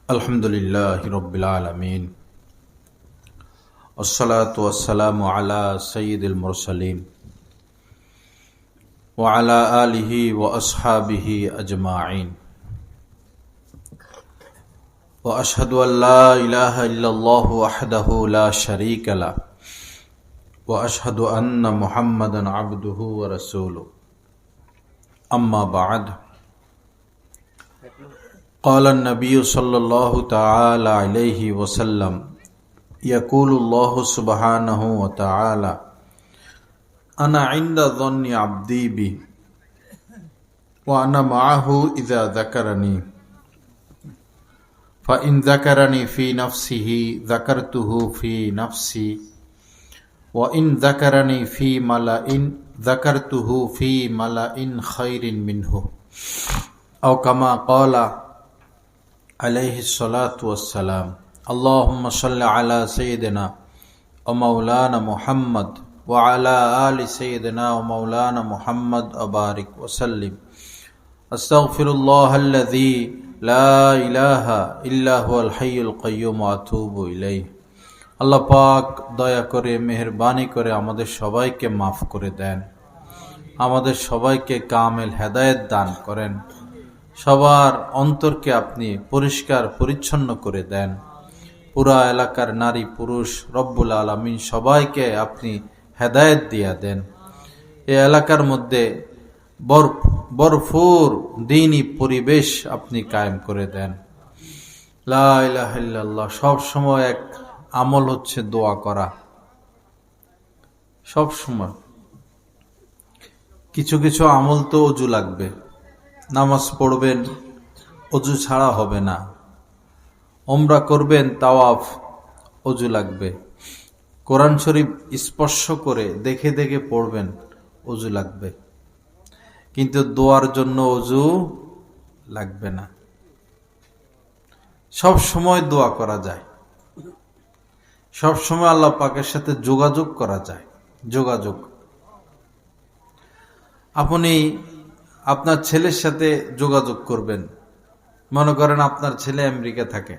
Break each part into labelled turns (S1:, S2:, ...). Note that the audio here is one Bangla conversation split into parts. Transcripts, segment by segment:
S1: अल्हम्दुलिल्लाहि रब्बिल आलमीन अस्सलातु वस्सलामु अला सय्यिदिल मुरसलीन व अला आलिहि व अस्हाबिहि अजमाइन व अशहदु अन ला इलाहा इल्लल्लाहु वहदहु ला शरीका लह व अशहदु अन्न मुहम्मदन अब्दुहु व रसूलुहु अम्मा बाद क़ाल नबी सल्लल्लाहु तआला अलैहि वसल्लम यक़ूलुल्लाहु सुब्हानहु व तआला अना इंदा ज़न्नि अब्दी बी व अना मअहु इज़ा ज़करनी फ़इन ज़करनी फ़ी नफ़्सिही ज़करतुहु फ़ी नफ़्सी व इन ज़करनी फ़ी मलइन ज़करतुहु फ़ी मलइन खैरिन मिन्हु औ कमा क़ाला अलैहिस्सलातु वस्सलाम अल्लाहुम्मा सल्लि अला सय्यिदिना व मौलाना मुहम्मद व अला आलि सय्यिदिना व मौलाना मुहम्मद व बारिक व सल्लिम अस्तगफिरुल्लाहल्लज़ी ला इलाहा इल्ला हुवल हय्युल कय्यूम व अतूबु इलैहि। আল্লাহ পাক দয়া করে মেহেরবানি করে আমাদের সবাইকে মাফ করে দেন, আমাদের সবাইকে কামেল হেদায়েত দান করেন, সবার অন্তরকে আপনি পরিষ্কার পরিচ্ছন্ন করে দেন, পুরা এলাকার নারী পুরুষ রব্বুল আলামিন সবাইকে আপনি হেদায়েত দিয়া দেন। এই এলাকার মধ্যে ভরপুর দ্বীনি পরিবেশ আপনি কায়েম করে দেন। লা ইলাহা ইল্লাল্লাহ। সব সময় এক আমল হচ্ছে দোয়া করা। সব সময় কিছু কিছু আমল তো অজু লাগবে, নামাজ পড়বেন অজু ছাড়া হবে না, ওমরা করবেন তাওয়াফ অজু লাগবে, কোরআন শরীফ স্পর্শ করে দেখে দেখে পড়বেন অজু লাগবে, কিন্তু দোয়ার জন্য অজু লাগবে না। সব সময় দোয়া করা যায়, সব সময় আল্লাহ পাকের সাথে যোগাযোগ করা যায়। যোগাযোগ, আপনি আপনার ছেলের সাথে যোগাযোগ করবেন। মনে করেন আপনার ছেলে আমেরিকা থাকে,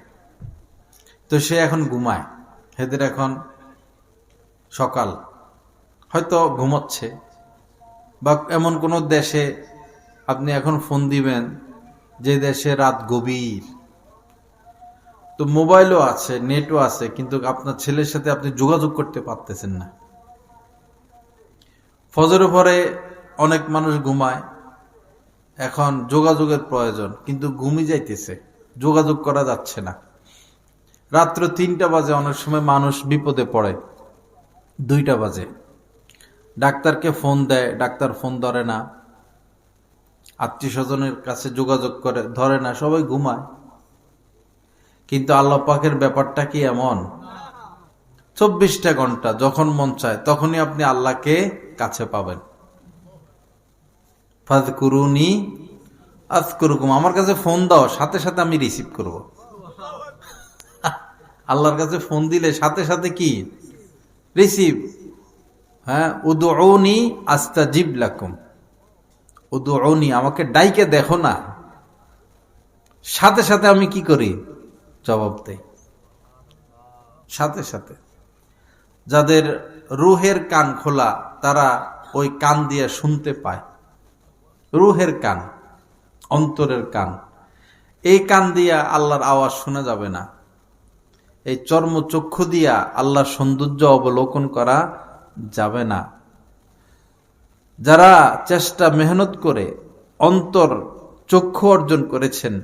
S1: তো সে এখন ঘুমায়, এদের এখন সকাল, হয়তো ঘুমাচ্ছে, বা এমন কোন দেশে আপনি এখন ফোন দিবেন যে দেশে রাত গভীর, তো মোবাইলও আছে, নেটও আছে, কিন্তু আপনার ছেলের সাথে আপনি যোগাযোগ করতে পারতেছেন না। ফজরের পরে অনেক মানুষ ঘুমায়, এখন যোগাযোগের প্রয়োজন, কিন্তু ঘুমিয়ে যাইতেছে, যোগাযোগ করা যাচ্ছে না। রাত্র 3টা বাজে, অনেক সময় মানুষ বিপদে পড়ে, 2টা বাজে, ডাক্তারকে ফোন দেয়, ডাক্তার ফোন ধরে না, আত্মীয় স্বজনের কাছে যোগাযোগ করে, ধরে না, সবাই ঘুমায়। কিন্তু আল্লাহ পাকের ব্যাপারটা কি এমন? 24টা ঘন্টা যখন মন চায় তখনই আপনি আল্লাহকে কাছে পাবেন। ফাযকুরুনি আযকুরুকুম, আমার কাছে ফোন দাও, সাথে সাথে আমি রিসিভ করব। আল্লাহর কাছে ফোন দিলে সাথে সাথে কি রিসিভ? হ্যাঁ, উদউনি আস্তাজিব লাকুম, উদউনি, আমাকে ডাইকে দেখো না, সাথে সাথে আমি কি করি? জবাব দেই সাথে সাথে। যাদের রুহের কান খোলা তারা ওই কান দিয়ে শুনতে পায়। রুহের কান, অন্তরের কান, এই কান দিয়া আল্লাহর আওয়াজ শোনা যাবে না। এই চর্মচক্ষু দিয়া আল্লাহর সৌন্দর্য অবলোকন করা যাবে না। যারা চেষ্টা মেহনত করে অন্তর চক্ষু অর্জন করেছেন,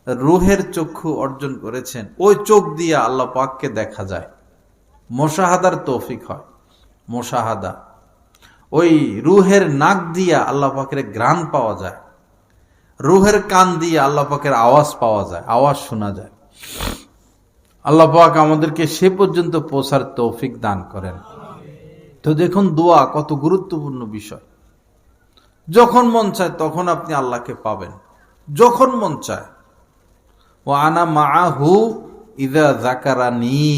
S1: রুহের চক্ষু অর্জন করেছেন, ওই চোখ দিয়া আল্লাহ পাককে দেখা যায়, মুশাহাদার তৌফিক হয়। মুশাহাদা, ওই রুহের নাক দিয়া আল্লাহ পাকের ঘ্রাণ পাওয়া যায়, রুহের কান দিয়ে আল্লাহ পাকের আওয়াজ পাওয়া যায়, আওয়াজ শোনা যায়। আল্লাহ পাক আমাদেরকে সে পর্যন্ত পৌঁছার তৌফিক দান করেন। তো দেখুন দোয়া কত গুরুত্বপূর্ণ বিষয়। যখন মন চায় তখন আপনি আল্লাহকে পাবেন, যখন মন চায়। ও আনা মাআহু ইযা যাকারানি,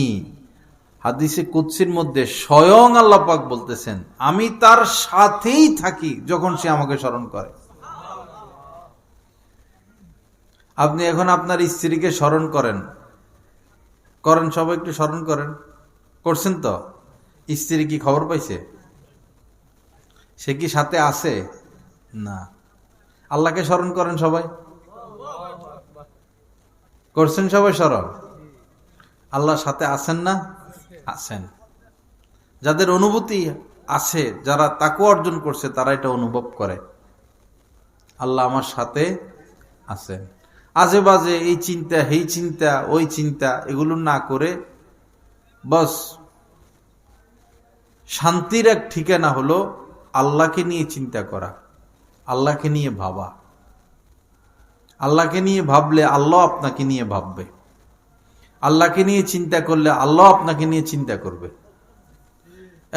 S1: হাদিসে কুদসির মধ্যে স্বয়ং আল্লাহ পাক বলতেছেন, আমি তার সাথেই থাকি যখন সে আমাকে স্মরণ করে। আপনি এখন আপনার স্ত্রীকে স্মরণ করেন, সবাই একটু স্মরণ করেন, করছেন তো? স্ত্রী কি খবর পাইছে? সে কি সাথে আছে? না। আল্লাহকে স্মরণ করেন সবাই, করছেন সবাই স্মরণ? আল্লাহ সাথে আছেন না? আছেন। যাদের অনুভূতি আছে, যারা তাকওয়া অর্জন করছে, তারা এটা অনুভব করে আল্লাহ আমার সাথে আছেন। আজে বাজে এই চিন্তা, এই চিন্তা, ওই চিন্তা, এগুলো না করে বস শান্তির এক ঠিকানা হলো আল্লাহকে নিয়ে চিন্তা করা, আল্লাহকে নিয়ে ভাবা। আল্লাহকে নিয়ে ভাবলে আল্লাহ আপনাকে নিয়ে ভাববে, আল্লাহকে নিয়ে চিন্তা করলে আল্লাহ আপনাকে নিয়ে চিন্তা করবে।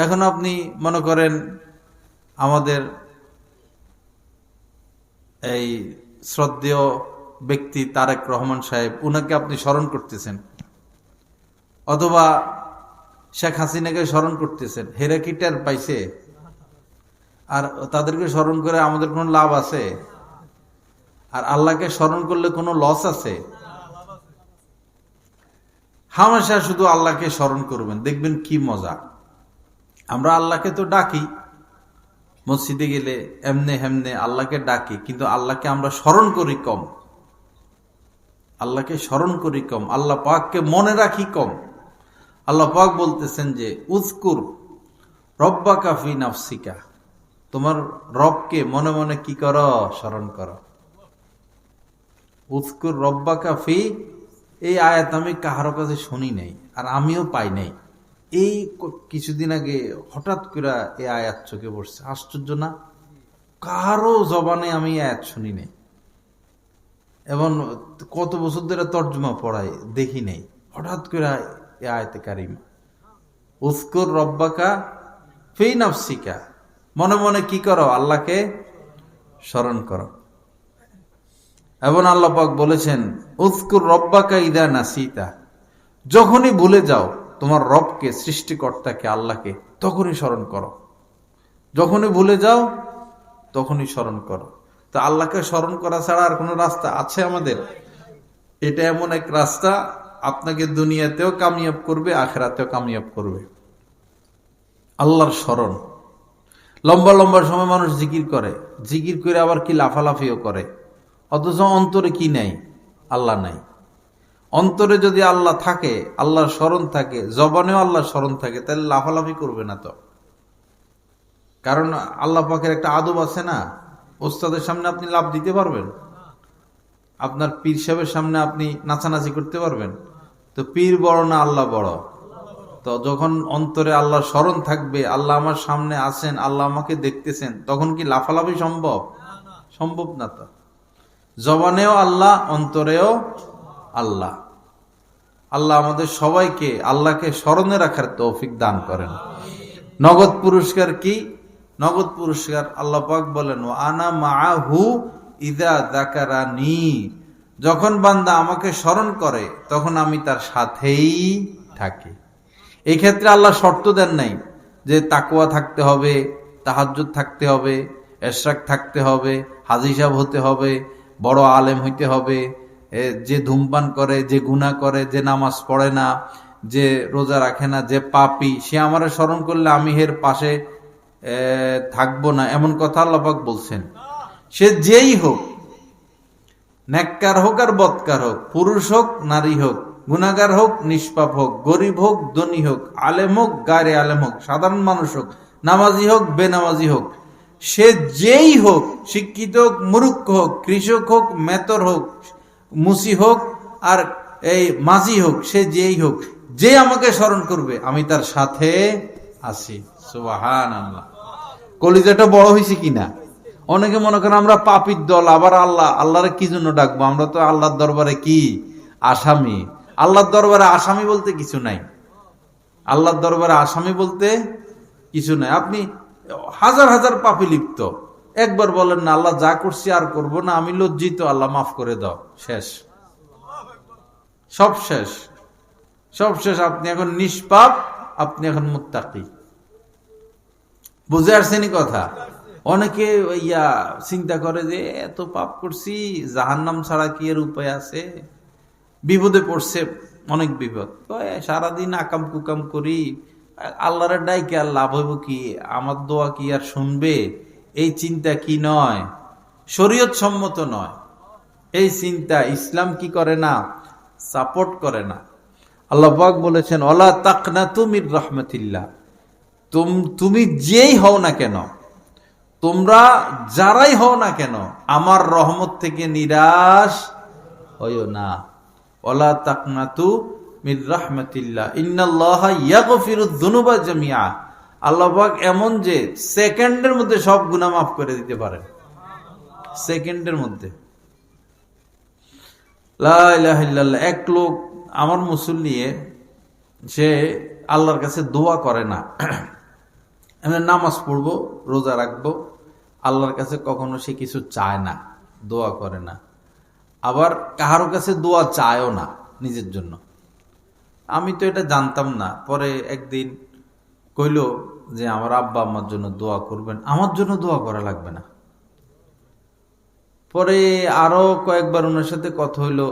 S1: এখন আপনি মনে করেন আমাদের এই শ্রদ্ধেয় ব্যক্তি তারেক রহমান সাহেব, উনাকে আপনি স্মরণ করতেছেন, অথবা শেখ হাসিনাকে স্মরণ করতেছেন, হেরা কি টের পাইছে? আর তাদেরকে স্মরণ করে আমাদের কোনো লাভ আছে? আর আল্লাহকে স্মরণ করলে কোনো লস আছে? হামেশা শুধু আল্লাহকে স্মরণ করবেন, দেখবেন কি মজা। আমরা আল্লাহকে তো ডাকি, মসজিদে গেলে এমনে হেমনে আল্লাহকে ডাকি, কিন্তু আল্লাহকে আমরা স্মরণ করি কম, আল্লাহকে স্মরণ করি কম, আল্লাহ পাককে মনে রাখি কম। আল্লাহ পাক বলতেছেন যে উযকুর রব্বাকা ফি নাফসিকা, তোমার রবকে মনে মনে কি করো? স্মরণ করো। উযকুর রব্বাকা ফি, এই আয়াত আমি কাহারো কাছে শুনি নাই, আর আমিও পাই নাই। এই কিছুদিন আগে হঠাৎ করে এই আয়াত চোখে পড়ছে। আশ্চর্য না? কারো জবানে আমি আয়াত শুনি নাই, এবং কত বছর ধরে তর্জমা পড়াই দেখি নাই, হঠাৎ করে এই আয়াতে কারিমা উযকুর রব্বাকা ফি নাফসিকা, মনে মনে কি করো? আল্লাহকে স্মরণ করো। এবং আল্লাহ পাক বলেছেন উযকুর রব্বাকা ইদা নাসিতা, যখনই ভুলে যাও তোমার রবকে, সৃষ্টিকর্তাকে, আল্লাহকে, তখনই স্মরণ করো। যখনই ভুলে যাও তখনই স্মরণ করো। তো আল্লাহকে স্মরণ করা ছাড়া আর কোনো রাস্তা আছে আমাদের? এটা এমন এক রাস্তা আপনাকে দুনিয়াতেও কামিয়াব করবে, আখিরাতেও কামিয়াব করবে। আল্লাহর স্মরণ। লম্বা লম্বা সময় মানুষ জিকির করে, জিকির করে আবার কি লাফালাফিও করে, অথচ অন্তরে কি নাই? আল্লাহ নাই। অন্তরে যদি আল্লাহ থাকে, আল্লাহর স্মরণ থাকে, জবানেও আল্লাহর স্মরণ থাকে, তাহলে লাফালাফি করবে না তো। কারণ আল্লাহ পাকের একটা আদব আছে না, ওস্তাদের সামনে আপনি লাভ দিতে পারবেন, আপনার পীর সাহেবের সামনে আপনি নাচানাচি করতে পারবেন? তো পীর বড় না আল্লাহ বড়? তো যখন অন্তরে আল্লাহর স্মরণ থাকবে, আল্লাহ আমার সামনে আছেন, আল্লাহ আমাকে দেখতেছেন, তখন কি লাফালাফি সম্ভব? সম্ভব না তো। জবানেও আল্লাহ, অন্তরেও আল্লাহ। আল্লাহ আমাদের সবাইকে আল্লাহকে স্মরণে রাখার তৌফিক দান করেন। নগদ পুরস্কার কি? নগদ পুরস্কার আল্লাহ পাক বলেন ওয়া আনা মাআহু ইযা যাকারানি, যখন বান্দা আমাকে স্মরণ করে তখন আমি তার সাথেই থাকি। এই ক্ষেত্রে আল্লাহ শর্ত দেন নাই যে তাকওয়া থাকতে হবে, তাহাজ্জুদ থাকতে হবে, ইশরাক থাকতে হবে, হাজী সাহেব হতে হবে, বড় আলেম হইতে হবে, যে ধূমপান করে, যে গুনাহ করে, যে নামাজ পড়ে না, যে রোজা রাখে না, যে পাপী, সে আমারে স্মরণ করলে আমি এর পাশে থাকবো না, এমন কথা আল্লাহ পাক বলছেন। সে যেই হোক, নেককার হোক আর বদকার হোক, পুরুষ হোক নারী হোক, গুনাহগার হোক নিষ্পাপ হোক, গরিব হোক ধনী হোক, আলেম হোক গায়রে আলেম হোক, সাধারণ মানুষ হোক, নামাজি হোক বেনামাজি হোক, সে যেই হোক, শিক্ষিত হোক মূর্খ হোক, কৃষক হোক মেতর হোক, মুসি হোক আর এই মাঝি হোক, সে যেই হোক, যে আমাকে স্মরণ করবে আমি তার সাথে আছি। সুবহানাল্লাহ। কলিজাটা বড় হয়েছে কিনা? অনেকে মনে করেন আমরা পাপীর দল, আবার আল্লাহরে কি জন্য ডাকবো? আমরা তো আল্লাহর দরবারে কি আসামি? আল্লাহর দরবারে আসামি বলতে কিছু নাই। আল্লাহর দরবারে আসামি বলতে কিছু নাই। আপনি হাজার হাজার পাপে লিপ্ত, একবার বলেন না আল্লাহ যা করছি আর করব না, আমি লজ্জিত, আল্লাহ মাফ করে দাও, শেষ, সব শেষ, সব শেষ। আপনি এখন নিষ্পাপ, আপনি এখন মুত্তাকি। বুঝে আসছেনি কথা? অনেকে চিন্তা করে যে এত পাপ করছি, জাহান্নাম ছাড়া কি এর উপায় আছে, বিপদে পড়ছে, অনেক বিপদ, সারাদিন আকাম কুকাম করি, আল্লাহর ডাইকে আর লাভ হইব কি, আমার দোয়া কি আর শুনবে, এই চিন্তা কি নয়, শরীয়ত সম্মত নয়। এই চিন্তা ইসলাম কি করে না, সাপোর্ট করে না। আল্লাহ পাক বলেছেন ওয়ালা তাকনাতু মির রাহমাতিল্লাহ, তুমি যেই হও না কেন, তোমরা যারাই হও না কেন, আমার রহমত থেকে নিরাশ হইও না। ওয়ালা তাকনাতু মির রাহমাতিল্লাহ ইন্নাল্লাহা ইয়াগফিরুয যুনুবা জামিআ। আল্লাহ পাক এমন যে সেকেন্ডের মধ্যে সব গুনাহ মাফ করে দিতে পারেন, সেকেন্ডের মধ্যে। লা ইলাহা ইল্লাল্লাহ। এক লোক আমার মুসল্লি, সে আল্লাহর কাছে দোয়া করে না, আমি নামাজ পড়বো, রোজা রাখবো, আল্লাহর কাছে কখনো সে কিছু চায় না, দোয়া করে না, আবার কাহারো কাছে দোয়া চায়ও না নিজের জন্য। আমি তো এটা জানতাম না, পরে একদিন কইল যে আমার আব্বা আমার জন্য দোয়া করবেন, আমার জন্য দোয়া করা লাগবে না। পরে আরো কয়েকবার ওনার সাথে কথা হইলো,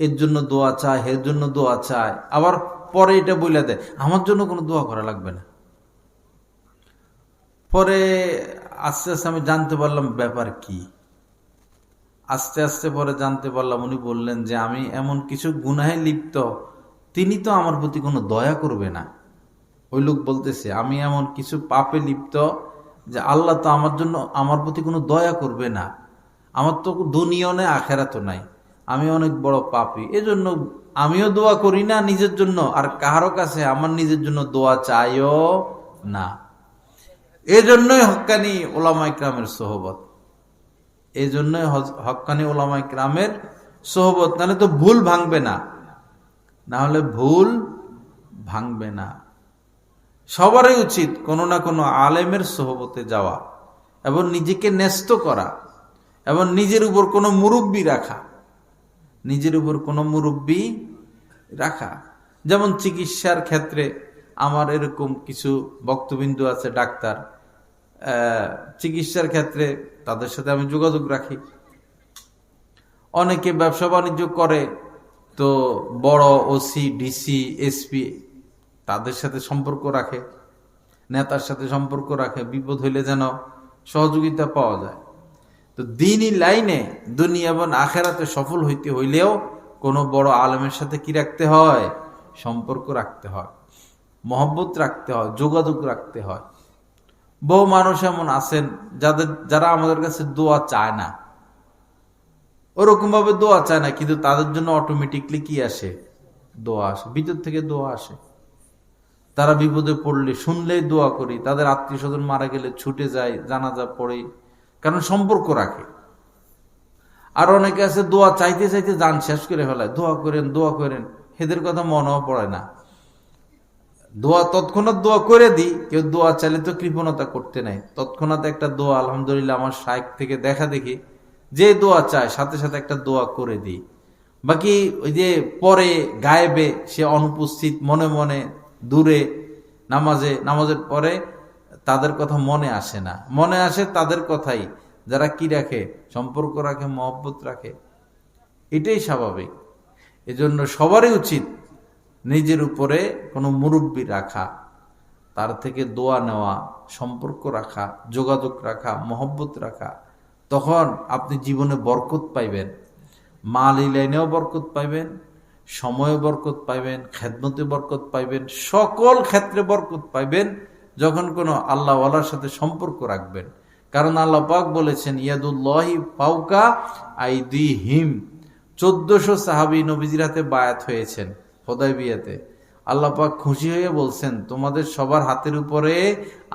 S1: এর জন্য দোয়া চায়, এর জন্য দোয়া চায়, আবার পরে এটা বলে দেয় আমার জন্য কোনো দোয়া করা লাগবে না। পরে আস্তে আস্তে আমি জানতে পারলাম ব্যাপার কি। আস্তে আস্তে পরে জানতে পারলাম, উনি বললেন যে আমি এমন কিছু গুনাহে লিপ্ত, তিনি তো আমার প্রতি কোনো দয়া করবে না। ওই লোক বলতেছে আমি এমন কিছু পাপে লিপ্ত যে আল্লাহ তো আমার জন্য, আমার প্রতি কোনো দয়া করবে না, আমার তো দুনিয়া নেই আখেরাতও নাই, আমি অনেক বড় পাপী, এজন্য আমিও দোয়া করি না নিজের জন্য, আর কারো কাছে আমার নিজের জন্য দোয়া চাইও না। এজন্যই হক্কানি ওলামা ইকরামের সোহবত, এই জন্যই হক্কানি ওলামা ইকরামের সোহবত, নাহলে তো ভুল ভাঙবে না, না হলে ভুল ভাঙবে না। সবারই উচিত কোনো না কোনো আলেমের সোহবতে যাওয়া এবং নিজেকে ন্যস্ত করা এবং নিজের উপর কোনো মুরব্বি রাখা, নিজের উপর কোনো মুরব্বি রাখা। যেমন চিকিৎসার ক্ষেত্রে আমার এরকম কিছু বক্তবিন্দু আছে, ডাক্তার, চিকিৎসার ক্ষেত্রে তাদের সাথে আমি যোগাযোগ রাখি। অনেকে ব্যবসা বাণিজ্য করে, তো বড় ওসি, ডিসি, এসপি তাদের সাথে সম্পর্ক রাখে, নেতার সাথে সম্পর্ক রাখে, বিপদ হইলে যেন সহযোগিতা পাওয়া যায়। তো দ্বীনি লাইনে দুনিয়া এবং আখেরাতে সফল হইতে হইলেও কোনো বড় আলেমের সাথে কি রাখতে হয়, সম্পর্ক রাখতে হয়, মহব্বত রাখতে হয়, যোগাযোগ রাখতে হয়। বহু মানুষ এমন আছেন যারা আমাদের কাছে দোয়া চায় না, ওরকম ভাবে দোয়া চায় না, কিন্তু তাদের জন্য অটোমেটিকলি কি আসে, দোয়া আসে, ভিতর থেকে দোয়া আসে। তারা বিপদে পড়লে শুনলেই দোয়া করি, তাদের আত্মীয় স্বজন মারা গেলে ছুটে যায়, জানাজা পড়ি, কারণ সম্পর্ক রাখে। আর অনেকে আছে দোয়া চাইতে চাইতে জান শেষ করে ফেলায়, দোয়া করেন দোয়া করেন, এদের কথা মনেও পড়ে না। দোয়া তৎক্ষণাৎ দোয়া করে দিই, কেউ দোয়া চাইলে তো কৃপণতা করতে নাই, তৎক্ষণাৎ একটা দোয়া আলহামদুলিল্লাহ আমার শাইখ থেকে দেখা দেখি যে দোয়া চায় সাথে সাথে একটা দোয়া করে দিই। বাকি ওই যে পরে গায়েবে সে অনুপস্থিত, মনে মনে দূরে, নামাজের পরে তাদের কথা মনে আসে না, মনে আসে তাদের কথাই যারা কি রাখে, সম্পর্ক রাখে, মহব্বত রাখে। এটাই স্বাভাবিক। এজন্য সবারই উচিত নিজের উপরে কোনো মুরব্বি রাখা, তার থেকে দোয়া নেওয়া, সম্পর্ক রাখা, যোগাযোগ রাখা, মহব্বত রাখা। তখন আপনি জীবনে বরকত পাইবেন, মালি লাইনেও বরকত পাইবেন, সময়ে বরকত পাইবেন, খেদমতে বরকত পাইবেন, সকল ক্ষেত্রে বরকত পাইবেন যখন কোনো আল্লাহওয়ালার সাথে সম্পর্ক রাখবেন। কারণ আল্লাহ পাক বলেছেন ইয়াদুল্লাহি ফাওকা আইদিহিম। 1400 সাহাবী নবীজির হাতে বায়াত হয়েছেন হুদায়বিয়াতে। আল্লাহ পাক খুশি হয়ে বলছেন তোমাদের সবার হাতের উপরে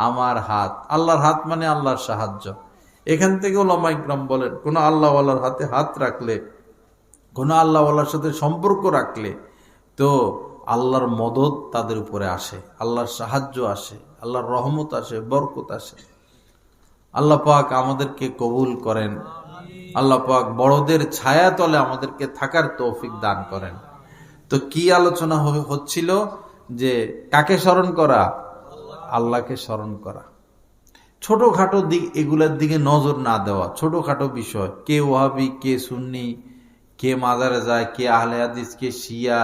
S1: আমার হাত। আল্লাহর হাত মানে আল্লাহর সাহায্য। এখান থেকে ওলামা ইকরাম বলেন কোন আল্লাহওয়ালার হাতে হাত রাখলে, কোন আল্লাহওয়ালার সাথে সম্পর্ক রাখলে তো আল্লাহর মদদ তাদের উপরে আসে, আল্লাহর সাহায্য আসে, আল্লাহর রহমত আসে, বরকত আসে। আল্লাহ পাক আমাদেরকে কবুল করেন। আল্লাহ পাক বড়দের ছায়া তলে আমাদেরকে থাকার তৌফিক দান করেন। তো কি আলোচনা হচ্ছিল যে কাকে স্মরণ করা, আল্লাহকে স্মরণ করা। ছোটখাটো দিক, এগুলোর দিকে নজর না দেওয়া। ছোটখাটো বিষয়, কে ওয়াহাবি, কে সুন্নি, কে মাজারে যায়, কে আহলে হাদিস, কে শিয়া,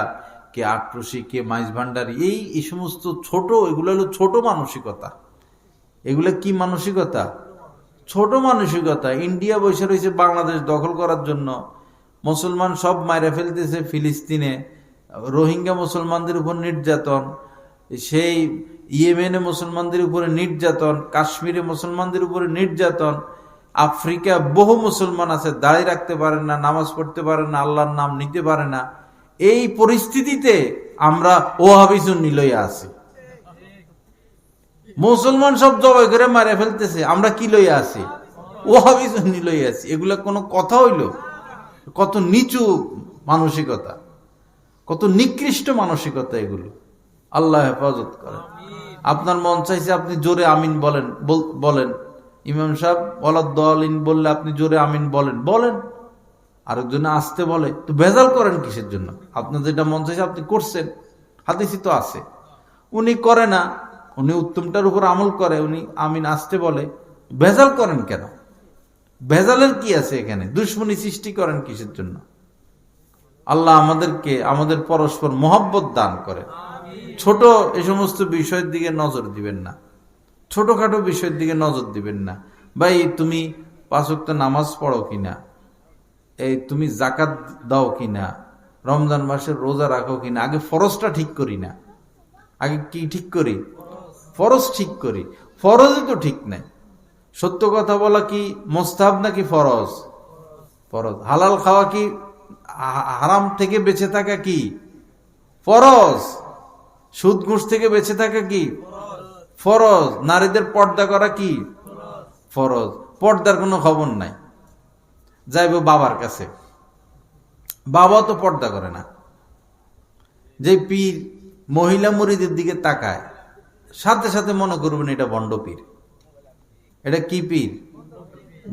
S1: কে আটরশি, কে মাইজ ভান্ডারি, এই সমস্ত ছোট, এগুলো হলো ছোট মানসিকতা। এগুলো কি মানসিকতা? ছোট মানসিকতা। ইন্ডিয়া বসে রয়েছে বাংলাদেশ দখল করার জন্য, মুসলমান সব মাইরে ফেলতেছে ফিলিস্তিনে, রোহিঙ্গা মুসলমানদের উপর নির্যাতন, সেই ইয়েমেনে মুসলমানদের উপরে নির্যাতন, কাশ্মীরে মুসলমানদের উপরে নির্যাতন, আফ্রিকা বহু মুসলমান আছে দাড়ি রাখতে পারে না, নামাজ পড়তে পারে না, আল্লাহর নাম নিতে পারে না। এই পরিস্থিতিতে আমরা ওয়াহাবি সুন্নি লইয়া আছি। মুসলমান সব জবাই করে মারে ফেলতেছে, আমরা কি লইয়া আছি? ওয়াহাবি সুন্নি লইয়া আছি। এগুলা কোনো কথা হইল? কত নিচু মানসিকতা, কত নিকৃষ্ট মানসিকতা এগুলো। আল্লাহ হেফাজত করেন। আপনার মন চাইছে আপনি জোরে আমিন বলেন, বলেন। ইমাম সাহেব ওয়ালাদ-দালিন বললে আপনি জোরে আমিন বলেন, বলেন। আরেকজনে আসতে বলে, তো ভেজাল করেন কিসের জন্য? আপনার যেটা মন চাইছে আপনি করছেন, হাদিসই তো আছে। উনি করে না, উনি উত্তমটার উপর আমল করে, উনি আমিন আসতে বলে, ভেজাল করেন কেন? ভেজালের কি আছে এখানে? দুশ্মনী সৃষ্টি করেন কিসের জন্য? আল্লাহ আমাদেরকে আমাদের পরস্পর মহব্বত দান করে। ছোট এই সমস্ত বিষয়ের দিকে নজর দিবেন না, ছোটখাটো বিষয়ের দিকে নজর দিবেন না। ভাই তুমি 5 ওয়াক্ত নামাজ পড়ো কিনা, এই তুমি যাকাত দাও কিনা, রমজান মাসের রোজা রাখো কিনা, আগে ফরজটা ঠিক করি না। আগে কি ঠিক করি? ফরজ ঠিক করি। ফরজই তো ঠিক নাই। সত্য কথা বলা কি মুস্তাহাব নাকি ফরজ? ফরজ। হালাল খাওয়া কি, হারাম থেকে বেঁচে থাকা কি ফরজ? সুদ ঘুষ থেকে বেঁচে থাকা কি ফরজ? নারীদের পর্দা করা কি ফরজ? পর্দার কোনো খবর নাই, যাইব বাবার কাছে, বাবা তো পর্দা করে না। যে পীর মহিলা মুরিদের দিকে তাকায়, সাথে সাথে মনে করবেন এটা বন্ড পীর। এটা কি পীর?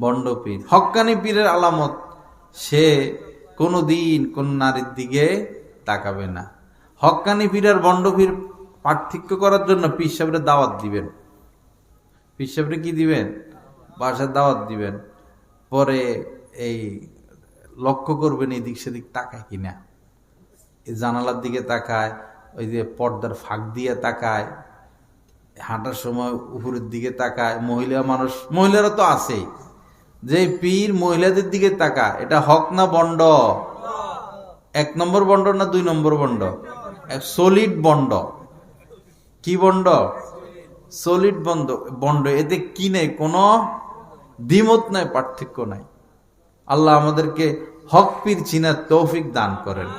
S1: বন্ড পীর। হক্কানি পীরের আলামত, সে কোনদিন কোন নারীর দিকে তাকাবে না। হক্কানি পীর আর বন্ড পীর পার্থক্য করার জন্য পীর সাহেবরে দাওয়াত দিবেন। পীর সাহেবরে কি দিবেন? বাসার দাওয়াত দিবেন। পরে এই লক্ষ্য করবেন এদিক সেদিক তাকায় কিনা, এই জানালার দিকে তাকায়, ওই যে পর্দার ফাঁক দিয়ে তাকায়, হাঁটার সময় উপরের দিকে তাকায়। মহিলা মানুষ, মহিলারা তো আছেই। যে পীর মহিলাদের দিকে তাকায়, এটা হক না বন্ড? 1 নম্বর বন্ড না 2 নম্বর বন্ড? Solid bond. কি বন্ড? Solid bond. এতে কি নেই, কোনো দ্বিমত নাই, পার্থক্য নাই। আল্লাহ আমাদেরকে হক পীর চিনার তৌফিক দান করেন।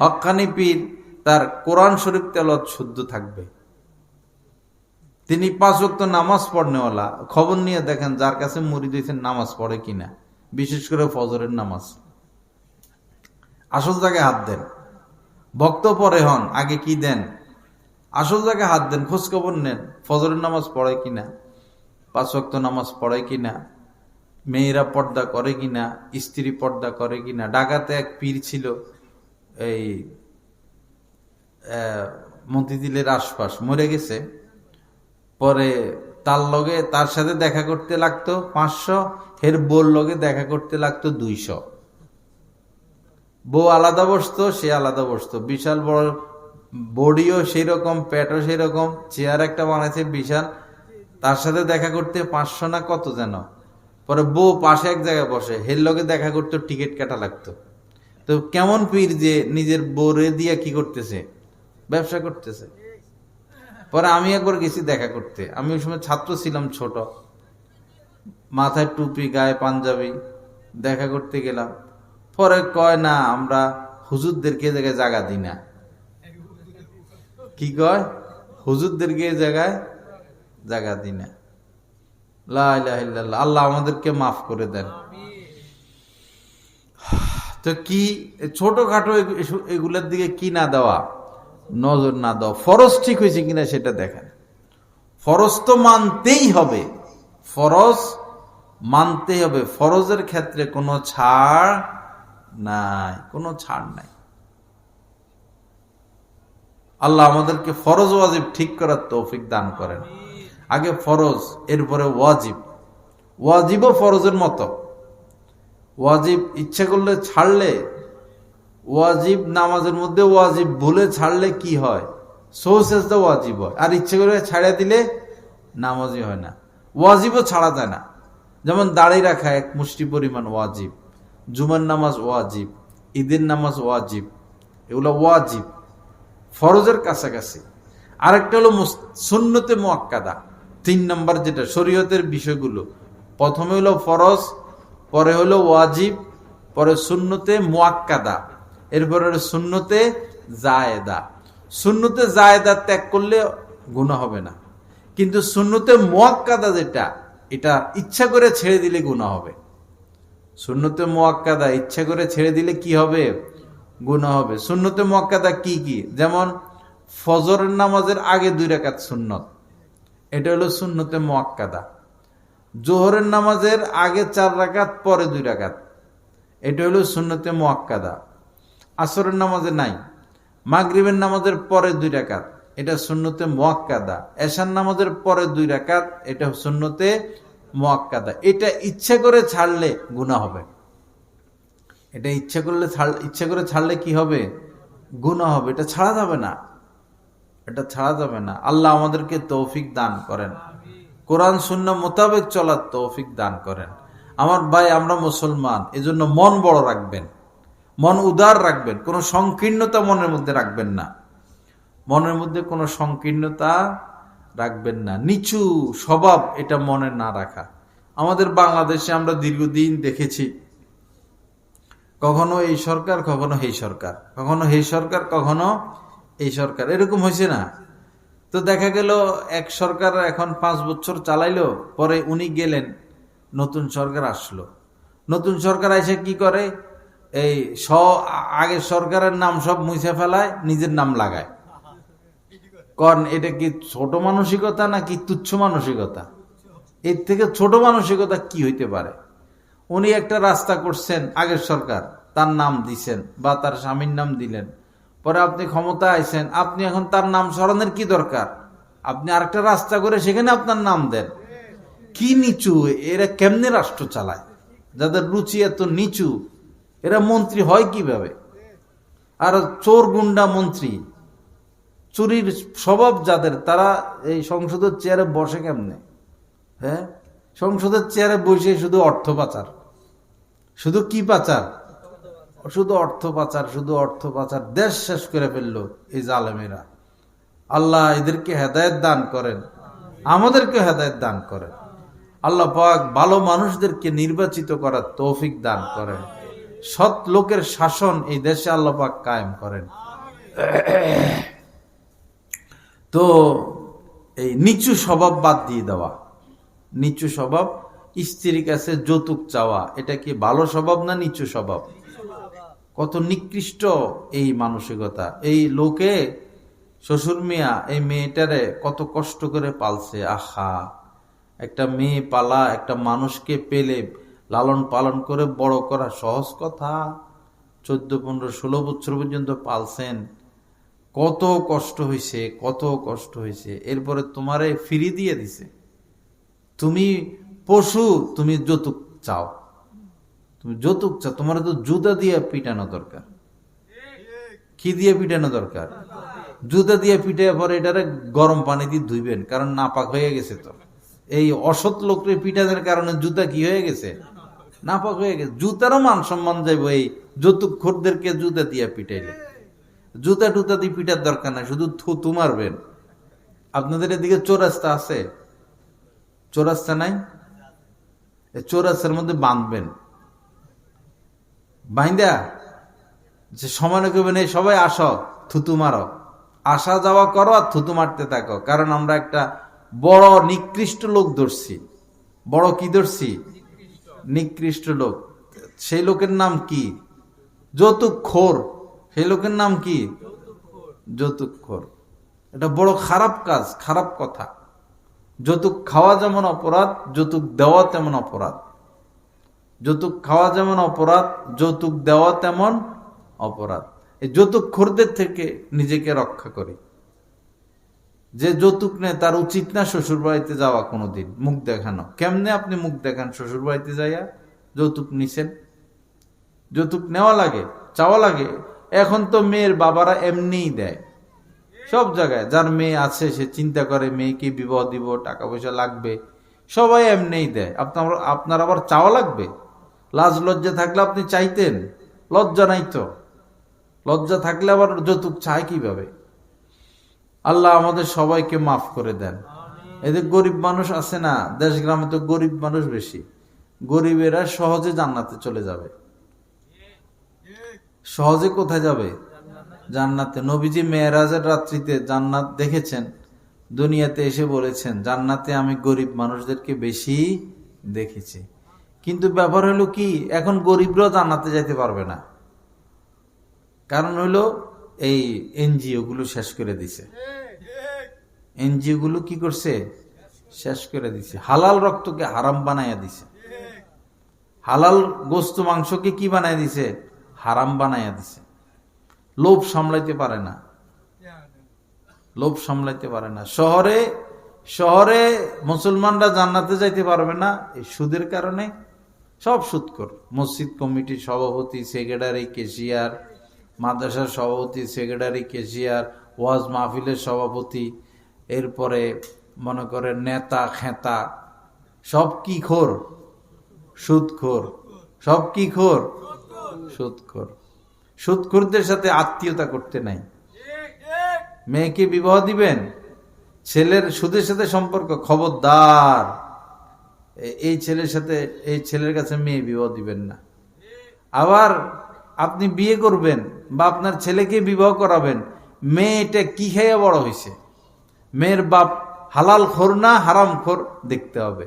S1: হক্কানি পীর তার কোরআন শরীফ তেলাওয়াত শুদ্ধ থাকবে, তিনি 5 ওয়াক্ত নামাজ পড়নেওয়ালা। খবর নিয়ে দেখেন যার কাছে মুরিদ হয়েছেন নামাজ পড়ে কিনা, বিশেষ করে ফজরের নামাজ। আসল জায়গায় হাত দেন। ভক্ত পরে হন, আগে কি দেন? আসল জায়গায় হাত দেন, খোঁজ খবর নেন। ফজরের নামাজ পড়ে কিনা, 5 ওয়াক্ত নামাজ পড়ে কিনা, মেয়েরা পর্দা করে কিনা, স্ত্রী পর্দা করে কিনা। ঢাকাতে এক পীর ছিল, এই মতিঝিলের আশপাশ, মরে গেছে। পরে তার সাথে দেখা করতে লাগতো 500, এর বউর লগে দেখা করতে লাগতো 200। বউ আলাদা বসতো, সে আলাদা বসতো। বিশাল বড় বডিও সেই রকম, পেটও সেই রকম, চেয়ার একটা বানাইছে বিশাল। তার সাথে দেখা করতে 500 না কত যেন। পরে বউ পাশে এক জায়গায় বসে, হের লগে দেখা করতে টিকিট কাটা লাগতো। তো কেমন পীর যে নিজের বউরে দিয়া কি করতেছে? ব্যবসা করতেছে। পরে আমি একবার গেছি দেখা করতে। আমি ওই সময় ছাত্র ছিলাম, ছোট, মাথায় টুপি, গায়ে পাঞ্জাবি। দেখা করতে গেলাম, পরে কয় না আমরা হুজুরদেরকে জায়গায় জায়গা দিই না। কি কয়? হুজুরদেরকে জায়গায় জায়গা দিই না। লা ইলাহা ইল্লাল্লাহ। আল্লাহ আমাদেরকে মাফ করে দেন। তো কি ছোটখাটো এগুলোর দিকে কি না দেওয়া, নজর না দেওয়া। ফরজ ঠিক হয়েছে কিনা সেটা দেখেন। ফরজ তো মানতেই হবে, ফরজ মানতেই হবে। ফরজের ক্ষেত্রে কোনো ছাড় নাই, কোনো ছাড় নাই। আল্লাহ আমাদেরকে ফরজ ওয়াজিব ঠিক করার তৌফিক দান করেন। আগে ফরজ, এরপরে ওয়াজিব। ওয়াজিবও ফরজের মতো। ওয়াজিব ইচ্ছা করলে ছাড়লে, ওয়াজিব নামাজের মধ্যে ওয়াজিব ভুলে ছাড়লে কি হয়? সৌসেজদা ওয়াজিব হয়, আর ইচ্ছে করে ছাড়া দিলে নামাজই হয় না। ওয়াজিবও ছাড়া যায় না। যেমন দাড়ি রাখা এক মুষ্টি পরিমাণ ওয়াজিব, জুমার নামাজ ওয়াজিব, ঈদের নামাজ ওয়াজিব, এগুলো ওয়াজিব, ফরজের কাছাকাছি। আরেকটা হলো সুন্নতে মুআক্কাদা, 3 নম্বর যেটা শরীয়তের বিষয়গুলো। প্রথমে হলো ফরজ, পরে হলো ওয়াজিব, পরে সুন্নতে মুআক্কাদা, এরপরে হলো সুন্নতে জায়েদা। সুন্নতে জায়েদা ত্যাগ করলে গুনাহ হবে না, কিন্তু সুন্নতে মুআক্কাদা যেটা, এটা ইচ্ছা করে ছেড়ে দিলে গুনাহ হবে। সুন্নতে মুআক্কাদা ইচ্ছা করে ছেড়ে দিলে কি হবে? গুনাহ হবে। সুন্নতে মুআক্কাদা কি কি? যেমন ফজরের নামাজের আগে 2 রাকাত সুন্নত, এটা হলো সুন্নতে মুআক্কাদা। জোহরের নামাজের আগে 4 রাকাত, পরে 2 রাকাত, এটা হলো সুন্নতে মুআক্কাদা। আসরের নামাজে নাই। মাগরিবের নামাজের পরে 2 রাকাত, এটা সুন্নতে মুআক্কাদা। এশার নামাজের পরে 2 রাকাত, এটা সুন্নতে মুআক্কাদা। এটা ইচ্ছা করে ছাড়লে গুনাহ হবে। এটা ইচ্ছা করে ছাড়লে কি হবে? গুনাহ হবে। এটা ছাড়া যাবে না, এটা ছাড়া যাবে না। আল্লাহ আমাদেরকে তৌফিক দান করেন, কোরআন সুন্নাহ মোতাবেক চলার তৌফিক দান করেন। আমার ভাই, আমরা মুসলমান, এজন্য মন বড় রাখবেন, মন উদার রাখবেন, কোনো সংকীর্ণতা মনের মধ্যে রাখবেন না। মনের মধ্যে কোনো সংকীর্ণতা রাখবেন না, নিচু স্বভাব এটা মনে না রাখা। আমাদের বাংলাদেশে আমরা দীর্ঘদিন দেখেছি, কখনো এই সরকার, কখনো এই সরকার, কখনো এই সরকার, কখনো এই সরকার, এরকম হয়েছে না? তো দেখা গেল এক সরকার এখন 5 বছর চালাইলো, পরে উনি গেলেন, নতুন সরকার আসলো। নতুন সরকার এসে কি করে? এই আগের সরকারের নাম সব মুছে ফেলায়, নিজের নাম লাগায়। কারণ এটা কি ছোট মানসিকতা নাকি তুচ্ছ মানসিকতা? এর থেকে ছোট মানসিকতা কি হইতে পারে? উনি একটা রাস্তা করছেন, আগের সরকার, তার নাম দিছেন বা তার স্বামীর নাম দিলেন, পরে আপনি ক্ষমতা আইছেন, আপনি এখন তার নাম সরানোর কি দরকার? আপনি আরেকটা রাস্তা করে সেখানে আপনার নাম দেন। কি নিচু! এরা কেমনে রাষ্ট্র চালায়? যাদের রুচি এত নিচু, এরা মন্ত্রী হয় কিভাবে? আর চোর গুন্ডা মন্ত্রী, চুরির স্বভাব যাদের, তারা এই সংসদের চেয়ারে বসে কেমনে? হ্যাঁ, সংসদের চেয়ারে বসে শুধু অর্থ পাচার, শুধু কি পাচার? শুধু অর্থ পাচার, শুধু অর্থ পাচার। দেশ শেষ করে ফেললো এই জালেমেরা। আল্লাহ এদেরকে হেদায়েত দান করেন, আমাদেরকে হেদায়েত দান করেন। আল্লাহ পাক ভালো মানুষদেরকে নির্বাচিত করার তৌফিক দান করেন। সৎ লোকের শাসন এই দেশে আল্লাহ পাক কায়েম করেন। তো এই নিচু স্বভাব বাদ দিয়ে দেওয়া, নিচু স্বভাব, স্ত্রীর কাছে যৌতুক চাওয়া, এটা কি ভালো স্বভাব না নিচু স্বভাব? কত নিকৃষ্ট এই মানসিকতা! এই লোকে, শ্বশুর মিয়া এই মেয়েটারে কত কষ্ট করে পালছে। আহা, একটা মেয়ে পালা, একটা মানুষকে পেলে লালন পালন করে বড় করা সহজ কথা? 14, 15, 16 বছর পর্যন্ত পালছেন, কত কষ্ট হয়েছে, কত কষ্ট হয়েছে। এরপরে তোমারে ফিরিয়ে দিয়ে দিছে। তুমি পশু, তুমি যৌতুক চাও, তুমি যৌতুক চাও। তোমার তো জুতা দিয়ে পিটানো দরকার। কি দিয়ে পিটানো দরকার? জুতা দিয়ে পিটে, পরে এটারে গরম পানি দিয়ে ধুইবেন, কারণ নাপাক হয়ে গেছে। তো এই অসৎ লোকরে পিটানোর কারণে জুতা কি হয়ে গেছে? নাপাক হয়ে গেছে। জুতারও মান সম্মান যাইব এই যৌতুক খোরদেরকে জুতা দিয়ে পিটাইলে। জুতা টুতা দিয়ে পিটার দরকার নাই, শুধু থুতু মারবেন। আপনাদের এদিকে চৌরাস্তা আছে? চৌরাস্তা নাই? চৌরাস্তার মধ্যে বাঁধবেন, বাইন্দা যে সমানে করবেন, এই সবাই আসো, থুতু মারো, আসা যাওয়া করো আর থুতু মারতে থাকো। কারণ আমরা একটা বড় নিকৃষ্ট লোক ধরছি। বড় কি ধরছি? নিকৃষ্ট লোক। সেই লোকের নাম কি? যৌতুকখোর। সেই লোকের নাম কি? যৌতুকখোর। এটা বড় খারাপ কাজ, খারাপ কথা। যৌতুক খাওয়া যেমন অপরাধ, যৌতুক দেওয়া তেমন অপরাধ। যৌতুক খাওয়া যেমন অপরাধ, যৌতুক দেওয়া তেমন অপরাধ। এই যৌতুকখোরদের থেকে নিজেকে রক্ষা করি। যে যৌতুক নেয় তার উচিত না শ্বশুর বাড়িতে যাওয়া কোনোদিন, মুখ দেখানো। কেমনে আপনি মুখ দেখান শ্বশুর বাড়িতে যাইয়া? যৌতুক নিছেন, যৌতুক নেওয়া লাগে, চাওয়া লাগে। এখন তো মেয়ের বাবারা এমনিই দেয় সব জায়গায়। যার মেয়ে আছে সে চিন্তা করে মেয়েকে বিবাহ দিব, টাকা পয়সা লাগবে, সবাই এমনিই দেয়। আপনার আবার চাওয়া লাগবে? লাজ লজ্জা থাকলে আপনি চাইতেন, লজ্জা নাই তো। লজ্জা থাকলে আবার যৌতুক চায় কিভাবে? আল্লাহ আমাদের সবাইকে মাফ করে দেন। এদের গরিব মানুষ আছে না, দেশ গ্রামে তো গরিব মানুষ বেশি, গরিবেরা সহজে জান্নাতে চলে যাবে। সহজে কোথায় যাবে? জান্নাতে। নবীজি মেরাজের রাত্রিতে জান্নাত দেখেছেন, দুনিয়াতে এসে বলেছেন জান্নাতে আমি গরিব মানুষদেরকে বেশি দেখেছি। কিন্তু ব্যাপার হলো কি, এখন গরিবরাও জান্নাতে যাইতে পারবে না। কারণ হলো এই এনজিও গুলো শেষ করে দিছে। এনজিও গুলো কি করছে? শেষ করে দিছে। হালাল রক্তকে হারাম বানাইয়া দিছে, হালাল গোস্ত মাংসকে কি বানাই দিছে? হারাম বানাইয়া দিছে। লোভ সামলাইতে পারে না, লোভ সামলাইতে পারে না। শহরে শহরে মুসলমানরা জান্নাতে যাইতে পারবে না এই সুদের কারণে। সব সুদখোর। মসজিদ কমিটির সভাপতি, সেক্রেটারি, কেশিয়ার, মাদ্রাসার সভাপতি, সেক্রেটারি, কেশিয়ার, ওয়াজ মাহফিলের সভাপতি, এরপরে মনে করে নেতা খেতা, সব কি খোর? সুদখোর। সব কি খোর? সুদখোর। সুদখোরদের সাথে আত্মীয়তা করতে নাই। মেয়েকে বিবাহ দিবেন, ছেলের সুদের সাথে সম্পর্ক, খবরদার এই ছেলের সাথে, এই ছেলের কাছে মেয়ে বিবাহ দিবেন না। আবার আপনি বিয়ে করবেন বা আপনার ছেলেকে বিবাহ করাবেন, মেয়েটা কি খেয়ে বড় হয়েছে, মেয়ের বাপ হালাল খোর না হারাম খোর দেখতে হবে।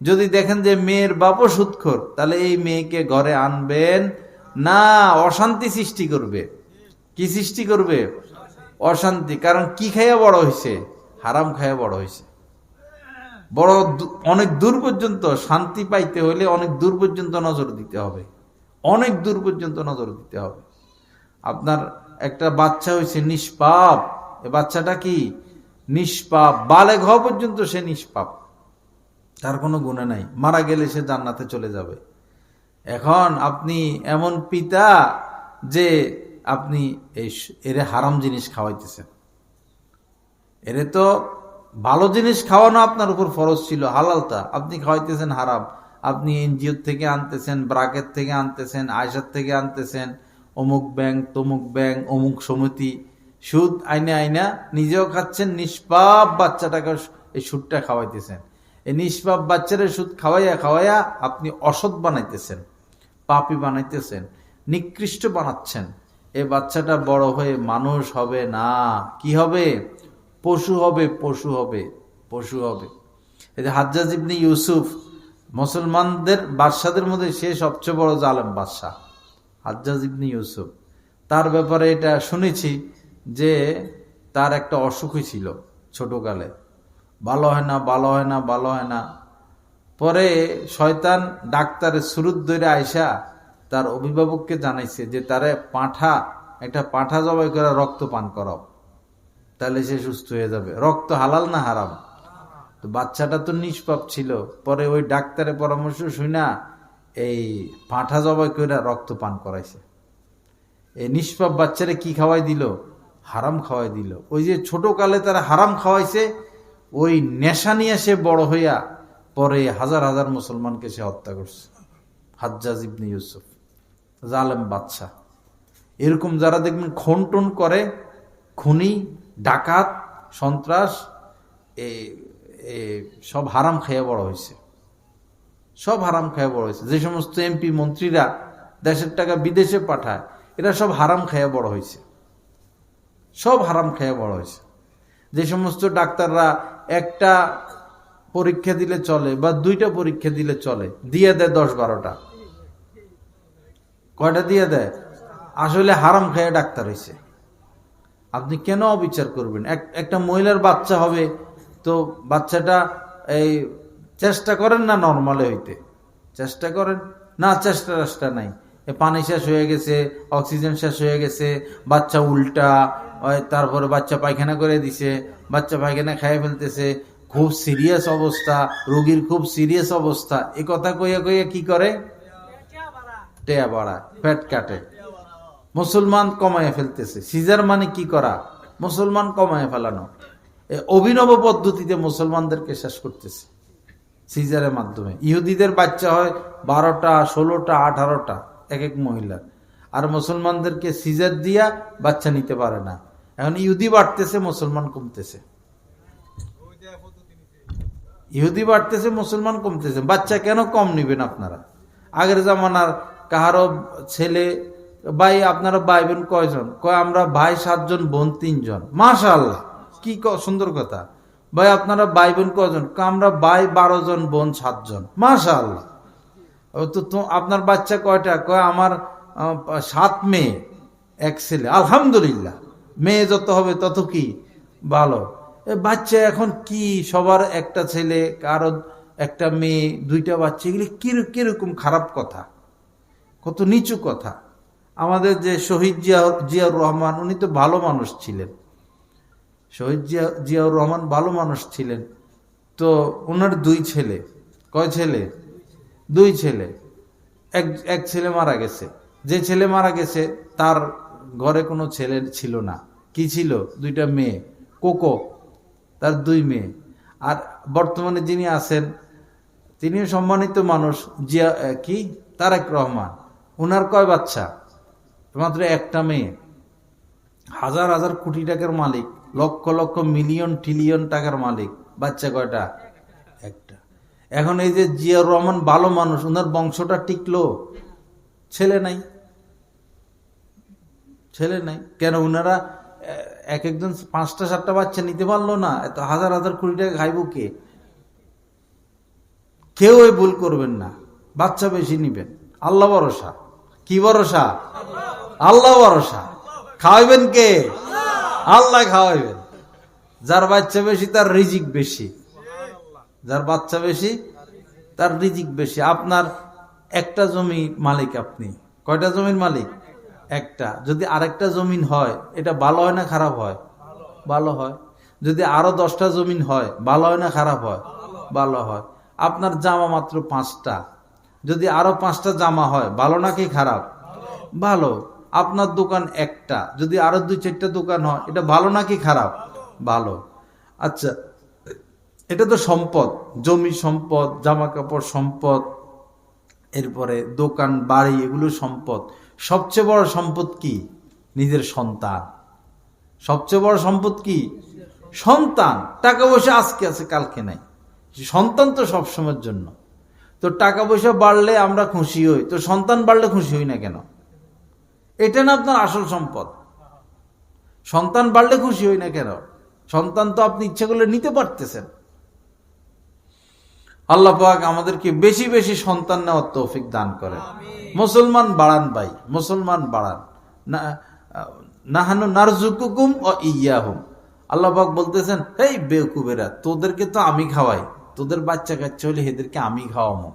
S1: যদি দেখেন যে মেয়ের বাপও সুদখোর, তাহলে এই মেয়েকে ঘরে আনবেন না, অশান্তি সৃষ্টি করবে। কি সৃষ্টি করবে? অশান্তি। কারণ কি খাইয়া বড় হয়েছে? হারাম খাইয়া বড় হয়েছে। বড় অনেক দূর পর্যন্ত শান্তি পাইতে হলে অনেক দূর পর্যন্ত নজর দিতে হবে, অনেক দূর পর্যন্ত নজর দিতে হবে। আপনার একটা বাচ্চা হয়েছে নিষ্পাপ, এ বাচ্চাটা কি? নিষ্পাপ। বালেগ হওয়া পর্যন্ত সে নিষ্পাপ, তার কোনো গুনাহ নাই। মারা গেলে সে জান্নাতে চলে যাবে। এখন আপনি এমন পিতা যে আপনি এরে হারাম জিনিস খাওয়াইতেছেন। এরে তো ভালো জিনিস খাওয়ানো আপনার উপর ফরজ ছিল, হালালটা, আপনি খাওয়াইতেছেন হারাম। আপনি এনজিও থেকে আনতেছেন, ব্রাকেট থেকে আনতেছেন, আয়সার থেকে আনতেছেন, অমুক ব্যাংক, তমুক ব্যাংক, অমুক সমিতি, সুদ আইনা আইনা নিজেও খাচ্ছেন, নিষ্পাপ বাচ্চাটাকে এই সুদটা খাওয়াইতেছেন। এই নিষ্পাপ বাচ্চারা সুদ খাওয়াইয়া খাওয়াইয়া আপনি অসৎ বানাইতেছেন, পাপী বানাইতেছেন, নিকৃষ্ট বানাচ্ছেন। এই বাচ্চাটা বড় হয়ে মানুষ হবে না, কি হবে? পশু হবে, পশু হবে, পশু হবে। এই যে হাজ্জাজ ইবনে ইউসুফ, মুসলমানদের বাদশাদের মধ্যে সে সবচেয়ে বড় জালেম বাদশা, হাজ্জাজ ইবনে ইউসুফ। তার ব্যাপারে এটা শুনেছি যে তার একটা অসুখ ছিল ছোটকালে, ভালো হয় না, ভালো হয় না, ভালো হয় না। পরে শয়তান ডাক্তারের সুরুত ধরে আইসা তার অভিভাবককে জানাইছে যে তারে একটা পাঁঠা জবাই করে রক্ত পান করাও, তাহলে সে সুস্থ হয়ে যাবে। রক্ত হালাল না হারাম? তো বাচ্চাটা তো নিষ্পাপ ছিল। পরে ওই ডাক্তারের পরামর্শ শুনা এই পাঁঠা জবাই করে রক্ত পান করাইছে। এই নিষ্পাপ বাচ্চারে কি খাওয়াই দিল? হারাম খাওয়াই দিল। ওই যে ছোট কালে তারা হারাম খাওয়াইছে, ওই নেশা নিয়ে সে বড় হইয়া পরে হাজার হাজার মুসলমানকে সে হত্যা করছে। হাজ্জাজ ইবনে ইউসুফ জালেম বাদশা। এরকম যারা দেখবেন খুন টুন করে, খুনি, ডাকাত, সন্ত্রাস, সব হারাম খাইয়া বড় হয়েছে, সব হারাম খাইয়া বড় হয়েছে। যে সমস্ত এমপি মন্ত্রীরা দেশের টাকা বিদেশে পাঠায়, এরা সব হারাম খাইয়া বড় হয়েছে, সব হারাম খাইয়া বড় হয়েছে। যে সমস্ত ডাক্তাররা একটা পরীক্ষা দিলে চলে বা দুইটা পরীক্ষা দিলে চলে, দিয়ে দেয় 10-12টা, কয়টা দিয়ে দেয়? আসলে হারাম খাইয়া ডাক্তার হয়েছে। আপনি কেন অবিচার করবেন? একটা মহিলার বাচ্চা হবে, তো বাচ্চাটা এই চেষ্টা করেন না নর্মালে হইতে? চেষ্টা করেন না? চেষ্টা নাই। পানি শেষ হয়ে গেছে, অক্সিজেন শেষ হয়ে গেছে, বাচ্চা উল্টা, তারপরে বাচ্চা পায়খানা করে দিছে, বাচ্চা পায়খানা খাইয়ে ফেলতেছে, খুব সিরিয়াস অবস্থা, রোগীর খুব সিরিয়াস অবস্থা, এ কথা কইয়া কইয়া কি করে, টেয়া বাড়ায়, পেট কাটে। মুসলমান কমায় ফেলতেছে। সিজার মানে কি করা, মুসলমান কমায় ফেলানো। অভিনব পদ্ধতিতে মুসলমানদেরকে শেষ করতেছে সিজারের মাধ্যমে। ইহুদিদের বাচ্চা হয় 12টা, 16টা, 18টা এক এক মহিলার, আর মুসলমানদেরকে সিজার দিয়া বাচ্চা নিতে পারে না। এখন ইহুদি বাড়তেছে, মুসলমান কমতেছে। ইহুদি বাড়তেছে, মুসলমান কমতেছে। বাচ্চা কেন কম নিবেন আপনারা? আগের জামানার কাহারো ছেলে, ভাই আপনারা ভাই বোন কয়জন? কয় আমরা ভাই 7 জন, বোন 3 জন। মাশাআল্লাহ, কি সুন্দর কথা। ভাই আপনারা ভাই বোন কয়জন? আমরা ভাই 12 জন, বোন 7 জন। মাশাআল্লাহ। তো আপনার বাচ্চা কয়টা? কয় আমার 7 মেয়ে 1 ছেলে। আলহামদুলিল্লাহ, মেয়ে যত হবে তত কি ভালো। বাচ্চা এখন কি সবার একটা ছেলে, কারো একটা মেয়ে, 2টা বাচ্চা, এগুলি কিরকম খারাপ কথা, কত নিচু কথা। আমাদের যে শহীদ জিয়াউর রহমান, উনি তো ভালো মানুষ ছিলেন। শহীদ জিয়াউর রহমান ভালো মানুষ ছিলেন। তো ওনার 2 ছেলে। কয় ছেলে? 2 ছেলে। এক ছেলে মারা গেছে। যে ছেলে মারা গেছে তার ঘরে কোনো ছেলে ছিল না। কি ছিল? 2টা মেয়ে। কোকো, তার 2 মেয়ে। আর বর্তমানে যিনি আছেন তিনিও সম্মানিত মানুষ, জিয়া কি তারেক রহমান। ওনার কয় বাচ্চা? মাত্র 1টা মেয়ে। হাজার হাজার কোটি টাকার মালিক, লক্ষ লক্ষ মিলিয়ন ট্রিলিয়ন টাকার মালিক। বাচ্চা কয়টা? 1টা। এখন এই যে জিয়াউর রহমান ভালো মানুষ, ওনার বংশটা টিকলো? ছেলে নাই, ছেলে নাই। কেন? ওনারা একজন 5টা 7টা বাচ্চা নিতে পারলো না? এত হাজার হাজার কোটি টাকা খাইব কে? কেউ এই ভুল করবেন না। বাচ্চা বেশি নিবেন, আল্লাহ ভরসা। কি ভরসা? আল্লাহ ভরসা। খাওয়াইবেন কে? আল্লাহ খাওয়াইবেন। যার বাচ্চা বেশি তার রিজিক বেশি। যার বাচ্চা বেশি তার রিজিক বেশি। আপনার 1টা জমি মালিক, আপনি কয়টা জমির মালিক? 1টা। যদি আরেকটা জমিন হয়, এটা ভালো হয় না খারাপ হয়? ভালো হয়। যদি আরো 10টা জমিন হয়, ভালো হয় না খারাপ হয়? ভালো হয়। আপনার জামা মাত্র 5টা, যদি আরো 5টা জামা হয়, ভালো নাকি খারাপ? ভালো। আপনার দোকান 1টা, যদি আরো 2-4টা দোকান হয়, এটা ভালো নাকি খারাপ? ভালো। আচ্ছা, এটা তো সম্পদ, জমি সম্পদ, জামা কাপড় সম্পদ, এরপরে দোকান বাড়ি, এগুলো সম্পদ। সবচেয়ে বড় সম্পদ কি? নিজের সন্তান। সবচেয়ে বড় সম্পদ কি? সন্তান। টাকা পয়সা আজকে আছে, কালকে নাই। সন্তান তো সবসময়ের জন্য। তো টাকা পয়সা বাড়লে আমরা খুশি হই, তো সন্তান বাড়লে খুশি হই না কেন? এটা না আপনার আসল সম্পদ। সন্তান বাড়লে খুশি হই না কেন? সন্তান তো আপনি ইচ্ছা করলে নিতে পারতেছেন। আল্লাহ পাক আমাদেরকে বেশি বেশি সন্তান নেওয়ার তৌফিক দান করেন। মুসলমান বাড়ান ভাই, মুসলমান বাড়ান। নাহানু নারযুকুকুম ওয়া ইয়্যাহুম। আল্লাহ পাক বলতেছেন, এই বেকুবেরা, তোদেরকে তো আমি খাওয়াই, তোদের বাচ্চা কাচ্চা হলে এদেরকে আমি খাওয়াবো।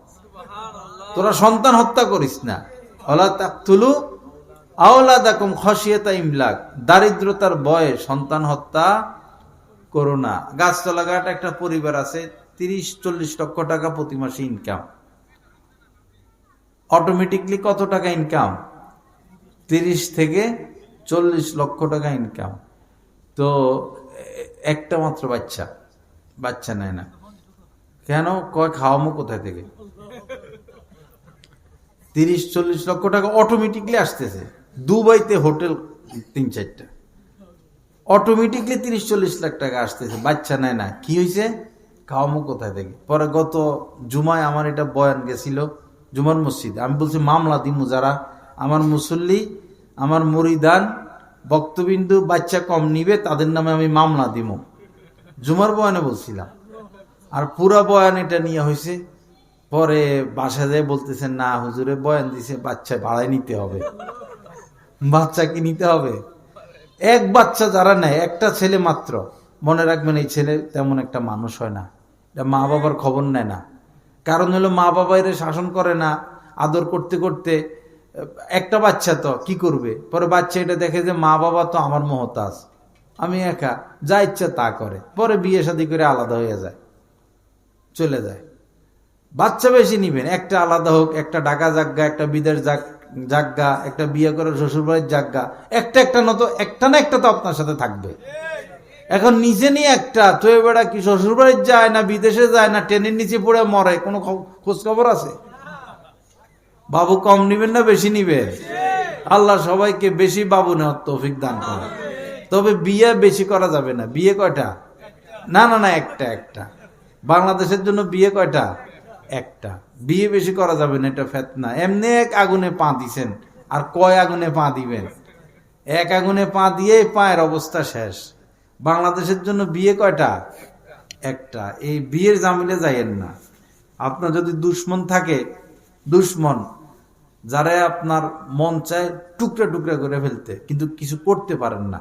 S1: তোরা সন্তান হত্যা করিস না। ওয়ালা তাকতুলু আওলাদাকুম খাশিয়াতা ইমলাক। দারিদ্রতার ভয়ে সন্তান হত্যা করো না। গাছতলাঘাট একটা পরিবার আছে, 30-40 লক্ষ টাকা প্রতি মাসে ইনকাম। অটোমেটিকলি কত টাকা ইনকাম? 30 থেকে 40 লক্ষ টাকা ইনকাম। তো একটা মাত্র বাচ্চা নেয় না কেন? কয় খাওয়ামো কোথায় থেকে? 30-40 লক্ষ টাকা অটোমেটিকলি আসতেছে। দুবাইতে হোটেল 3-4টা, অটোমেটিকলি 30-40 লাখ টাকা আসতেছে, বাচ্চা নেয় না। কি হয়েছে? খাওয়ামো কোথায় থেকে? পরে গত জুমায় আমার এটা বয়ান গেছিল জুমার মসজিদে। আমি বলছি মামলা দিমু, যারা আমার মুসল্লি, আমার মুরিদান, বক্তবিন্দু বাচ্চা কম নিবে, তাদের নামে আমি মামলা দিমু। জুমার বয়ানে বলছিলাম। আর পুরা বয়ান এটা নিয়ে হয়েছে। পরে বাসা যায় বলতেছেন, না হুজুরে বয়ান দিছে, বাচ্চা ভাড়ায় নিতে হবে। বাচ্চা কি নিতে হবে? এক বাচ্চা যারা নেয়, একটা ছেলে মাত্র, মনে রাখবেন এই ছেলে তেমন একটা মানুষ হয় না। এটা মা বাবার খবর নেয় না। কারণ হলো মা বাবা এর শাসন করে না, আদর করতে করতে একটা বাচ্চা তো কি করবে? পরে বাচ্চা এটা দেখে যে মা বাবা তো আমার মহতাজ, আমি একা, যা ইচ্ছা তা করে, পরে বিয়ে শাদী করে আলাদা হয়ে যায়, চলে যায়। বাচ্চা বেশি নিবেন, একটা আলাদা হোক, একটা ঢাকা জাগা, একটা বিদেশ জাগা, একটা বিয়ে করে শ্বশুর বাড়ির জাগা, একটা না একটা তো আপনার সাথে থাকবে। এখন নিচে নিয়ে একটা তো এবার কি শ্বশুর বাড়ির যায় না বিদেশে যায় না ট্রেনের নিচে পড়ে মরে, কোনো খোঁজ খবর আছে? বাবু কম নিবেন না বেশি নিবেন? আল্লাহ সবাইকে বেশি বাবু নেওয়ার তৌফিক দান করে। তবে বিয়ে বেশি করা যাবে না। বিয়ে কয়টা? না একটা। বাংলাদেশের জন্য বিয়ে কয়টা? একটা। বিয়ে বেশি করা যাবে না, এটা ফেতনা। এমনি এক আগুনে পা দিছেন, আর কয় আগুনে পা দিবেন? এক আগুনে পা দিয়ে পায়ের অবস্থা শেষ। বাংলাদেশের জন্য বিয়ে কয়টা? একটা। এই বিয়ের জামিলে যাইয়েন না। আপনার যদি দুশ্মন থাকে, দুশ্মন যারা আপনার মন চায় টুকরা টুকরা করে ফেলতে, কিন্তু কিছু করতে পারেন না,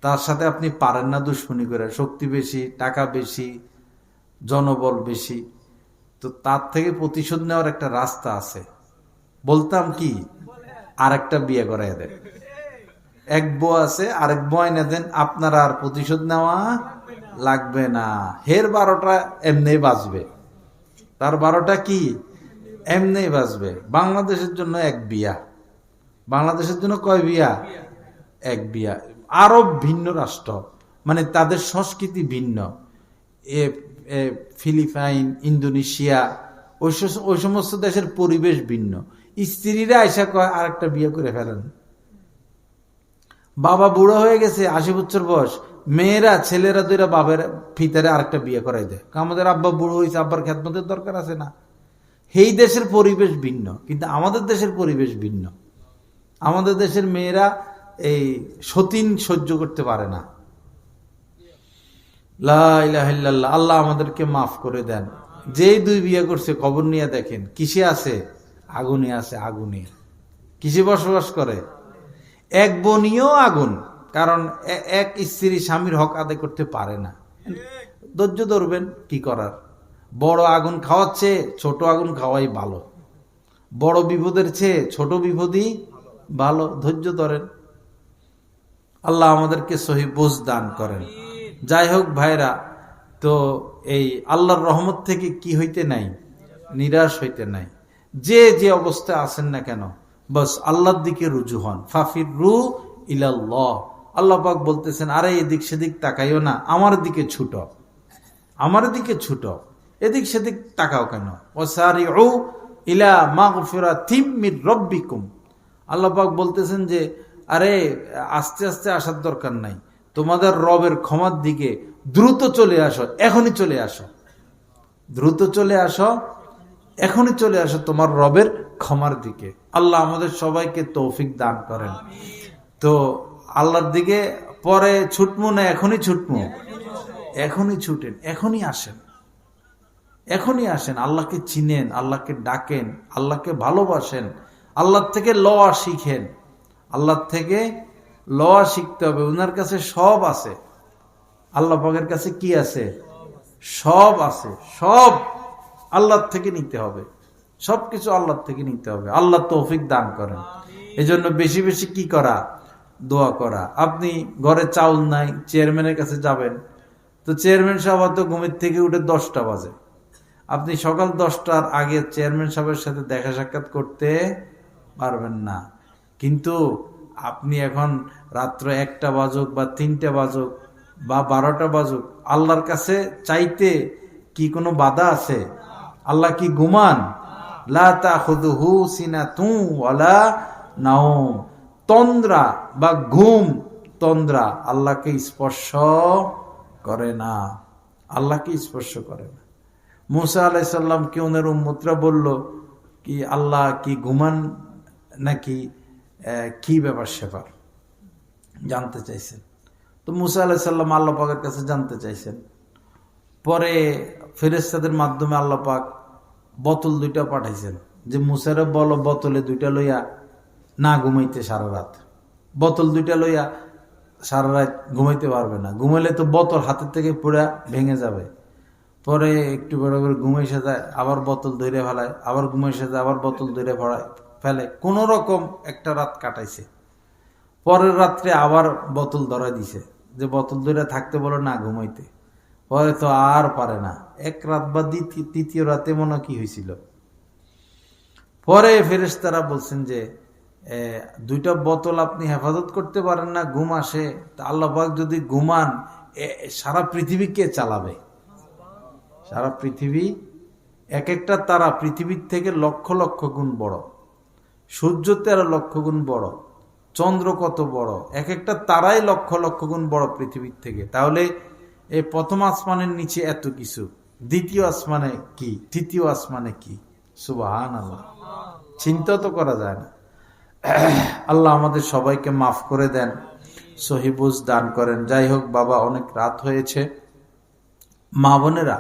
S1: তার সাথে আপনি পারেন না দুশ্মনী করে। শক্তি বেশি, টাকা বেশি, জনবল বেশি, তো তার থেকে প্রতিশোধ নেওয়ার একটা রাস্তা আছে। বলতাম কি, আরেকটা বিয়ে করাই দেন। এক বউ আছে, আরেক বউ এনে দেন, আপনার আর প্রতিশোধ নেওয়া লাগবে না। হের 12টা এমনি বাঁচবে, তার 12টা কি এমনি বাঁচবে। বাংলাদেশের জন্য এক বিয়া। বাংলাদেশের জন্য কয় বিয়া? এক বিয়া। আরব ভিন্ন রাষ্ট্র, মানে তাদের সংস্কৃতি ভিন্ন। ফিলিপাইন, ইন্দোনেশিয়া, ওই সমস্ত দেশের পরিবেশ ভিন্ন। স্ত্রীরা আইসা কয় আরেকটা বিয়ে করে ফেলেন। বাবা বুড়ো হয়ে গেছে, 80 বছর বয়স, মেয়েরা ছেলেরা দুইরা বাবার ভিতরে আরেকটা বিয়ে করাই দেয়। আমাদের আব্বা বুড়ো হয়েছে, আব্বার খেদমতের দরকার আছে না? এই দেশের পরিবেশ ভিন্ন, কিন্তু আমাদের দেশের পরিবেশ ভিন্ন। আমাদের দেশের মেয়েরা এই সতীন সহ্য করতে পারে না। লা ইলাহা ইল্লাল্লাহ, আল্লাহ আমাদেরকে মাফ করে দেন। যেই 2 বিয়ে করছে খবর নিয়ে দেখেন কিসে আছে? আগুনে আছে, আগুনে। কিসে বসবাস করে? এক বনিও আগুন। কারণ এক স্ত্রী স্বামীর হক আদায় করতে পারে না। ধৈর্য ধরবেন, কি করার। বড় আগুন খাওয়াচ্ছে, ছোট আগুন খাওয়াই ভালো। বড় বিপদের চেয়ে ছোট বিপদই ভালো। ধৈর্য ধরেন, আল্লাহ আমাদেরকে সহি বুঝ দান করেন। যাই হোক ভাইরা, তো এই আল্লাহর রহমত থেকে কি হইতে নাই? নিরাশ হইতে নাই। যে অবস্থায় আছেন না কেন, বাস আল্লাহর দিকে রুজু হন। ফাফিরু ইলাল্লাহ। আল্লাহ পাক বলতেছেন, আরে এদিক সেদিক তাকাইও না, আমার দিকে ছুটো, আমার দিকে ছুটো। এদিক সেদিক তাকাও কেন? ওয়াসারিউ ইলা মাগফিরাতিম মির রাব্বিকুম। আল্লাহ পাক বলতেছেন যে আরে আস্তে আস্তে আসার দরকার নাই, তোমাদের রবের ক্ষমার দিকে দ্রুত চলে আসো, এখনই চলে আসো, দ্রুত চলে আসো, এখনই চলে আসো তোমার রবের ক্ষমার দিকে। আল্লাহ আমাদের সবাইকে তৌফিক দান করেন। তো আল্লাহর দিকে পরে ছুটমু না এখনই ছুটমু? এখনই ছুটেন, এখনই আসেন, এখনই আসেন। আল্লাহকে চিনেন, আল্লাহকে ডাকেন, আল্লাহকে ভালোবাসেন, আল্লাহর থেকে লওয়া শিখেন। আল্লাহর থেকে লওয়া শিখতে হবে। উনার কাছে সব আছে। আল্লাহ পাকের কাছে কি আছে? সব আছে। সব আল্লাহর থেকে নিতে হবে, সবকিছু আল্লাহর থেকে নিতে হবে। আল্লাহ তৌফিক দান করেন। এজন্য বেশি বেশি কি করা? দোয়া করা। আপনি ঘরে চাউল নাই, চেয়ারম্যানের কাছে যাবেন, তো চেয়ারম্যান সাহেব তো ঘুমের থেকে উঠে 10টা বাজে। আপনি সকাল 10টার আগে চেয়ারম্যান সাহেবের সাথে দেখা সাক্ষাৎ করতে পারবেন না। কিন্তু আপনি এখন রাত্র 1টা বাজুক বা 3টা বাজুক বা 12টা বাজুক, আল্লাহর কাছে চাইতে কি কোনো বাধা আছে? আল্লাহ কি ঘুমান? লা তাখুযুহু সিনাতুন ওয়ালা নাওম। তন্দ্রা বা ঘুম, তন্দ্রা আল্লাহকে স্পর্শ করে না, আল্লাহকে স্পর্শ করে না। মুসা আলাইহিস সালামকে ওনার উম্মতরা বলল কি আল্লাহ কি ঘুমান নাকি, কি ব্যাপার সেপার জানতে চাইছেন। তো মুসা আলাইহিস সালাম আল্লাহ পাকের কাছে জানতে চাইছেন। পরে ফেরেশতাদের মাধ্যমে আল্লাহ পাক বোতল 2টা পাঠাইছেন, যে মুসারে বলো বোতলে 2টা লইয়া না ঘুমাইতে সারা রাত। বোতল 2টা লইয়া সারা রাত ঘুমাইতে পারবে না, ঘুমাইলে তো বোতল হাতের থেকে পুরা ভেঙে যাবে। পরে একটু বড় করে ঘুমাইসে যায়, আবার বোতল ধরে ফেলায়, আবার ঘুমাইসে যায়, আবার বোতল ধরে ফেলে। কোন রকম একটা রাত কাটাইছে। পরের রাত্রে আবার বোতল ধরা দিছে, যে বোতল ধরে থাকতে বলো না ঘুমাইতে। পরে তো আর পারে না, এক রাত বা তৃতীয় রাতে মনে কি হয়েছিল। পরে ফেরেশতারা বলছেন যে দুইটা বোতল আপনি হেফাজত করতে পারেন না, ঘুম আসে। আল্লাহ পাক যদি ঘুমান, সারা পৃথিবী কে চালাবে? সারা পৃথিবী, এক একটা তারা পৃথিবীর থেকে লক্ষ লক্ষ গুণ বড়, সূর্য 13 লক্ষ গুণ বড়, চন্দ্র কত বড়, এক একটা তারাই লক্ষ লক্ষ গুণ বড় পৃথিবীর থেকে। তাহলে এই প্রথম আসমানের নিচে এত কিছু, দ্বিতীয় আসমানে কি, তৃতীয় আসমানে কি! সুবহানাল্লাহ, চিন্তা তো করা যায় না। আল্লাহ আমাদের সবাইকে মাফ করে দেন, সহি বুঝ দান করেন। যাই হোক বাবা, অনেক রাত হয়েছে। মা বোনেরা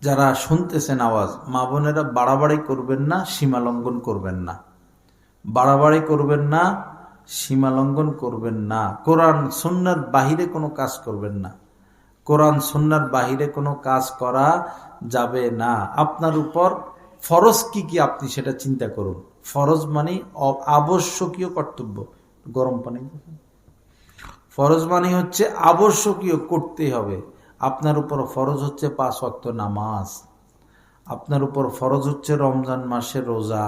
S1: যারা শুনতেছেন আওয়াজ, মা বোনেরা বাড়াবাড়ি করবেন না, সীমা লঙ্ঘন করবেন না, বাড়াবাড়ি করবেন না, সীমা লঙ্ঘন করবেন না। কোরআন সুন্নাহর বাহিরে কোনো কাজ করবেন না, কোরআন সুন্নাহর বাহিরে কোনো কাজ করা যাবে না। আপনার উপর ফরজ কি কি আপনি সেটা চিন্তা করুন। ফরজ মানে আবশ্যকীয় কর্তব্য। গরম পানি, ফরজ মানে হচ্ছে আবশ্যকীয়, করতেই হবে। আপনার উপর ফরজ হচ্ছে 5 ওয়াক্ত নামাজ, আপনার উপর ফরজ হচ্ছে রমজান মাসে রোজা,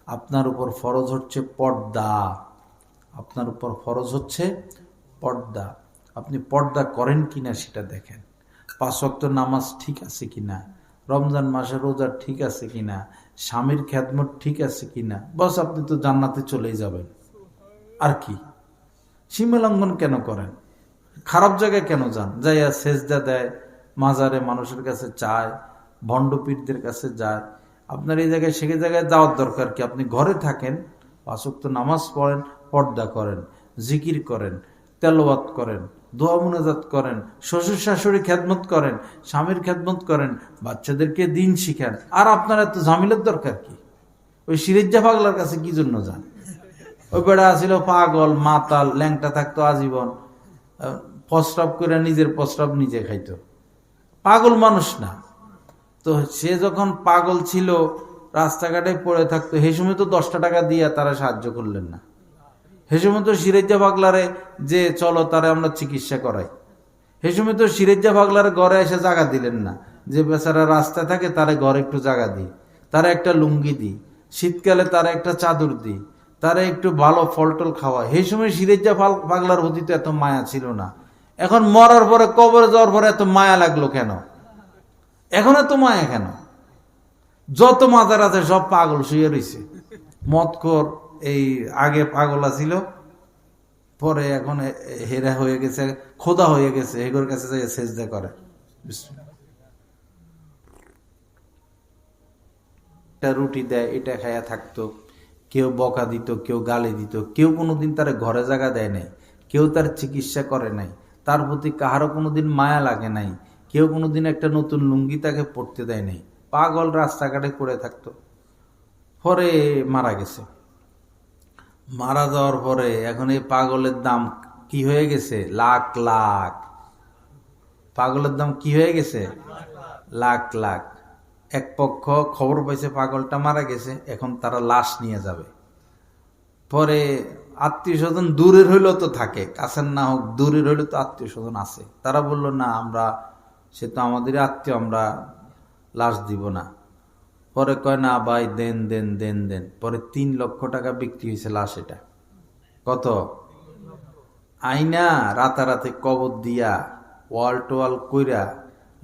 S1: আপনার উপর ফরজ হচ্ছে পর্দা, আপনার উপর ফরজ হচ্ছে পর্দা। আপনি পর্দা করেন কিনা সেটা দেখেন, 5 ওয়াক্ত নামাজ ঠিক আছে কিনা, রমজান মাসে রোজা ঠিক আছে কিনা, স্বামীর খেদমত ঠিক আছে কিনা, বস আপনি তো জান্নাতে চলেই যাবেন। আর কি? সীমা লঙ্ঘন কেন করেন? খারাপ জায়গায় কেন যান? যাইয়া সেজদা দেয়, মাজারে মানুষের কাছে চায়, ভণ্ডপীরদের কাছে যায়। আপনার এই জায়গায় সে জায়গায় যাওয়ার দরকার কি? আপনি ঘরে থাকেন, 5 ওয়াক্ত নামাজ পড়েন, পর্দা করেন, জিকির করেন, তেলাওয়াত করেন, দোয়া মুনাজাত করেন, শ্বশুর শাশুড়ি খেদমত করেন, স্বামীর খেদমত করেন, বাচ্চাদেরকে দিন শিখান। আর আপনার এত ঝামেলার দরকার কি? ওই সিরিজ্জা পাগলার কাছে কি জন্য যান? ওই বেড়া ছিল পাগল, মাতাল, ল্যাংটা থাকতো আজীবন, প্রস্রাব করে নিজের প্রস্রাব নিজে খাইতো, পাগল মানুষ না তো। সে যখন পাগল ছিল, রাস্তাঘাটে পড়ে থাকতো, সেই সময় তো 10টা টাকা দিয়ে তারা সাহায্য করলেন না। সে সময় তো সিরাজ্জা পাগলারে যে চলো তারে আমরা চিকিৎসা করাই, সে সময় তো সিরাজ্জা পাগলারে ঘরে এসে জায়গা দিলেন না, যে বেচারা রাস্তায় থাকে তারে ঘরে একটু জায়গা দিই, তারা একটা লুঙ্গি দিই, শীতকালে তারা একটা চাদর দিই, তারা একটু ভালো ফলটল খাওয়া। সেই সময় সিরাজ্জা পাগলার প্রতি তো এত মায়া ছিল না। এখন মরার পরে, কবরে যাওয়ার পরে এত মায়া লাগলো কেন? এখন এত মায়া কেন? যত মাজার আছে সব পাগল শুয়ে রয়েছে, মদখোর। এই আগে পাগলা ছিল, পরে এখন হেরা হয়ে গেছে, খোদা হয়ে গেছে, এগুলোর কাছে যাই সেজদা করে। রুটি দেয়, এটা খায়া থাকতো। কেউ বকা দিত, কেউ গালি দিত, কেউ কোনোদিন তার ঘরে জায়গা দেয় নাই, কেউ তার চিকিৎসা করে নাই, তার প্রতি কাহারও কোনোদিন মায়া লাগে নাই, কেউ কোনোদিন একটা নতুন লুঙ্গি তাকে পড়তে দেয় নাই। পাগল রাস্তাঘাটে পড়ে থাকতো, পরে মারা গেছে। মারা যাওয়ার পরে এখন এই পাগলের দাম কি হয়ে গেছে? লাখ লাখ। পাগলের দাম কি হয়ে গেছে? লাখ লাখ। এক পক্ষ খবর পাইছে পাগলটা মারা গেছে, এখন তারা লাশ নিয়ে যাবে। পরে আত্মীয় স্বজন দূরের হইলেও তো থাকে, কাছের না হোক, দূরের হইলেও তো আত্মীয় স্বজন আছে। তারা বলল না, আমরা, সে তো আমাদের আত্মীয়, আমরা লাশ দিব না। পরে কয় না ভাই, দেন দেন দেন দেন। পরে 3 লক্ষ টাকা বিক্রি হয়েছে লাশ। এটা কত? আইনা রাতারাতি কবর দিয়া, ওয়াল টোয়াল কইরা,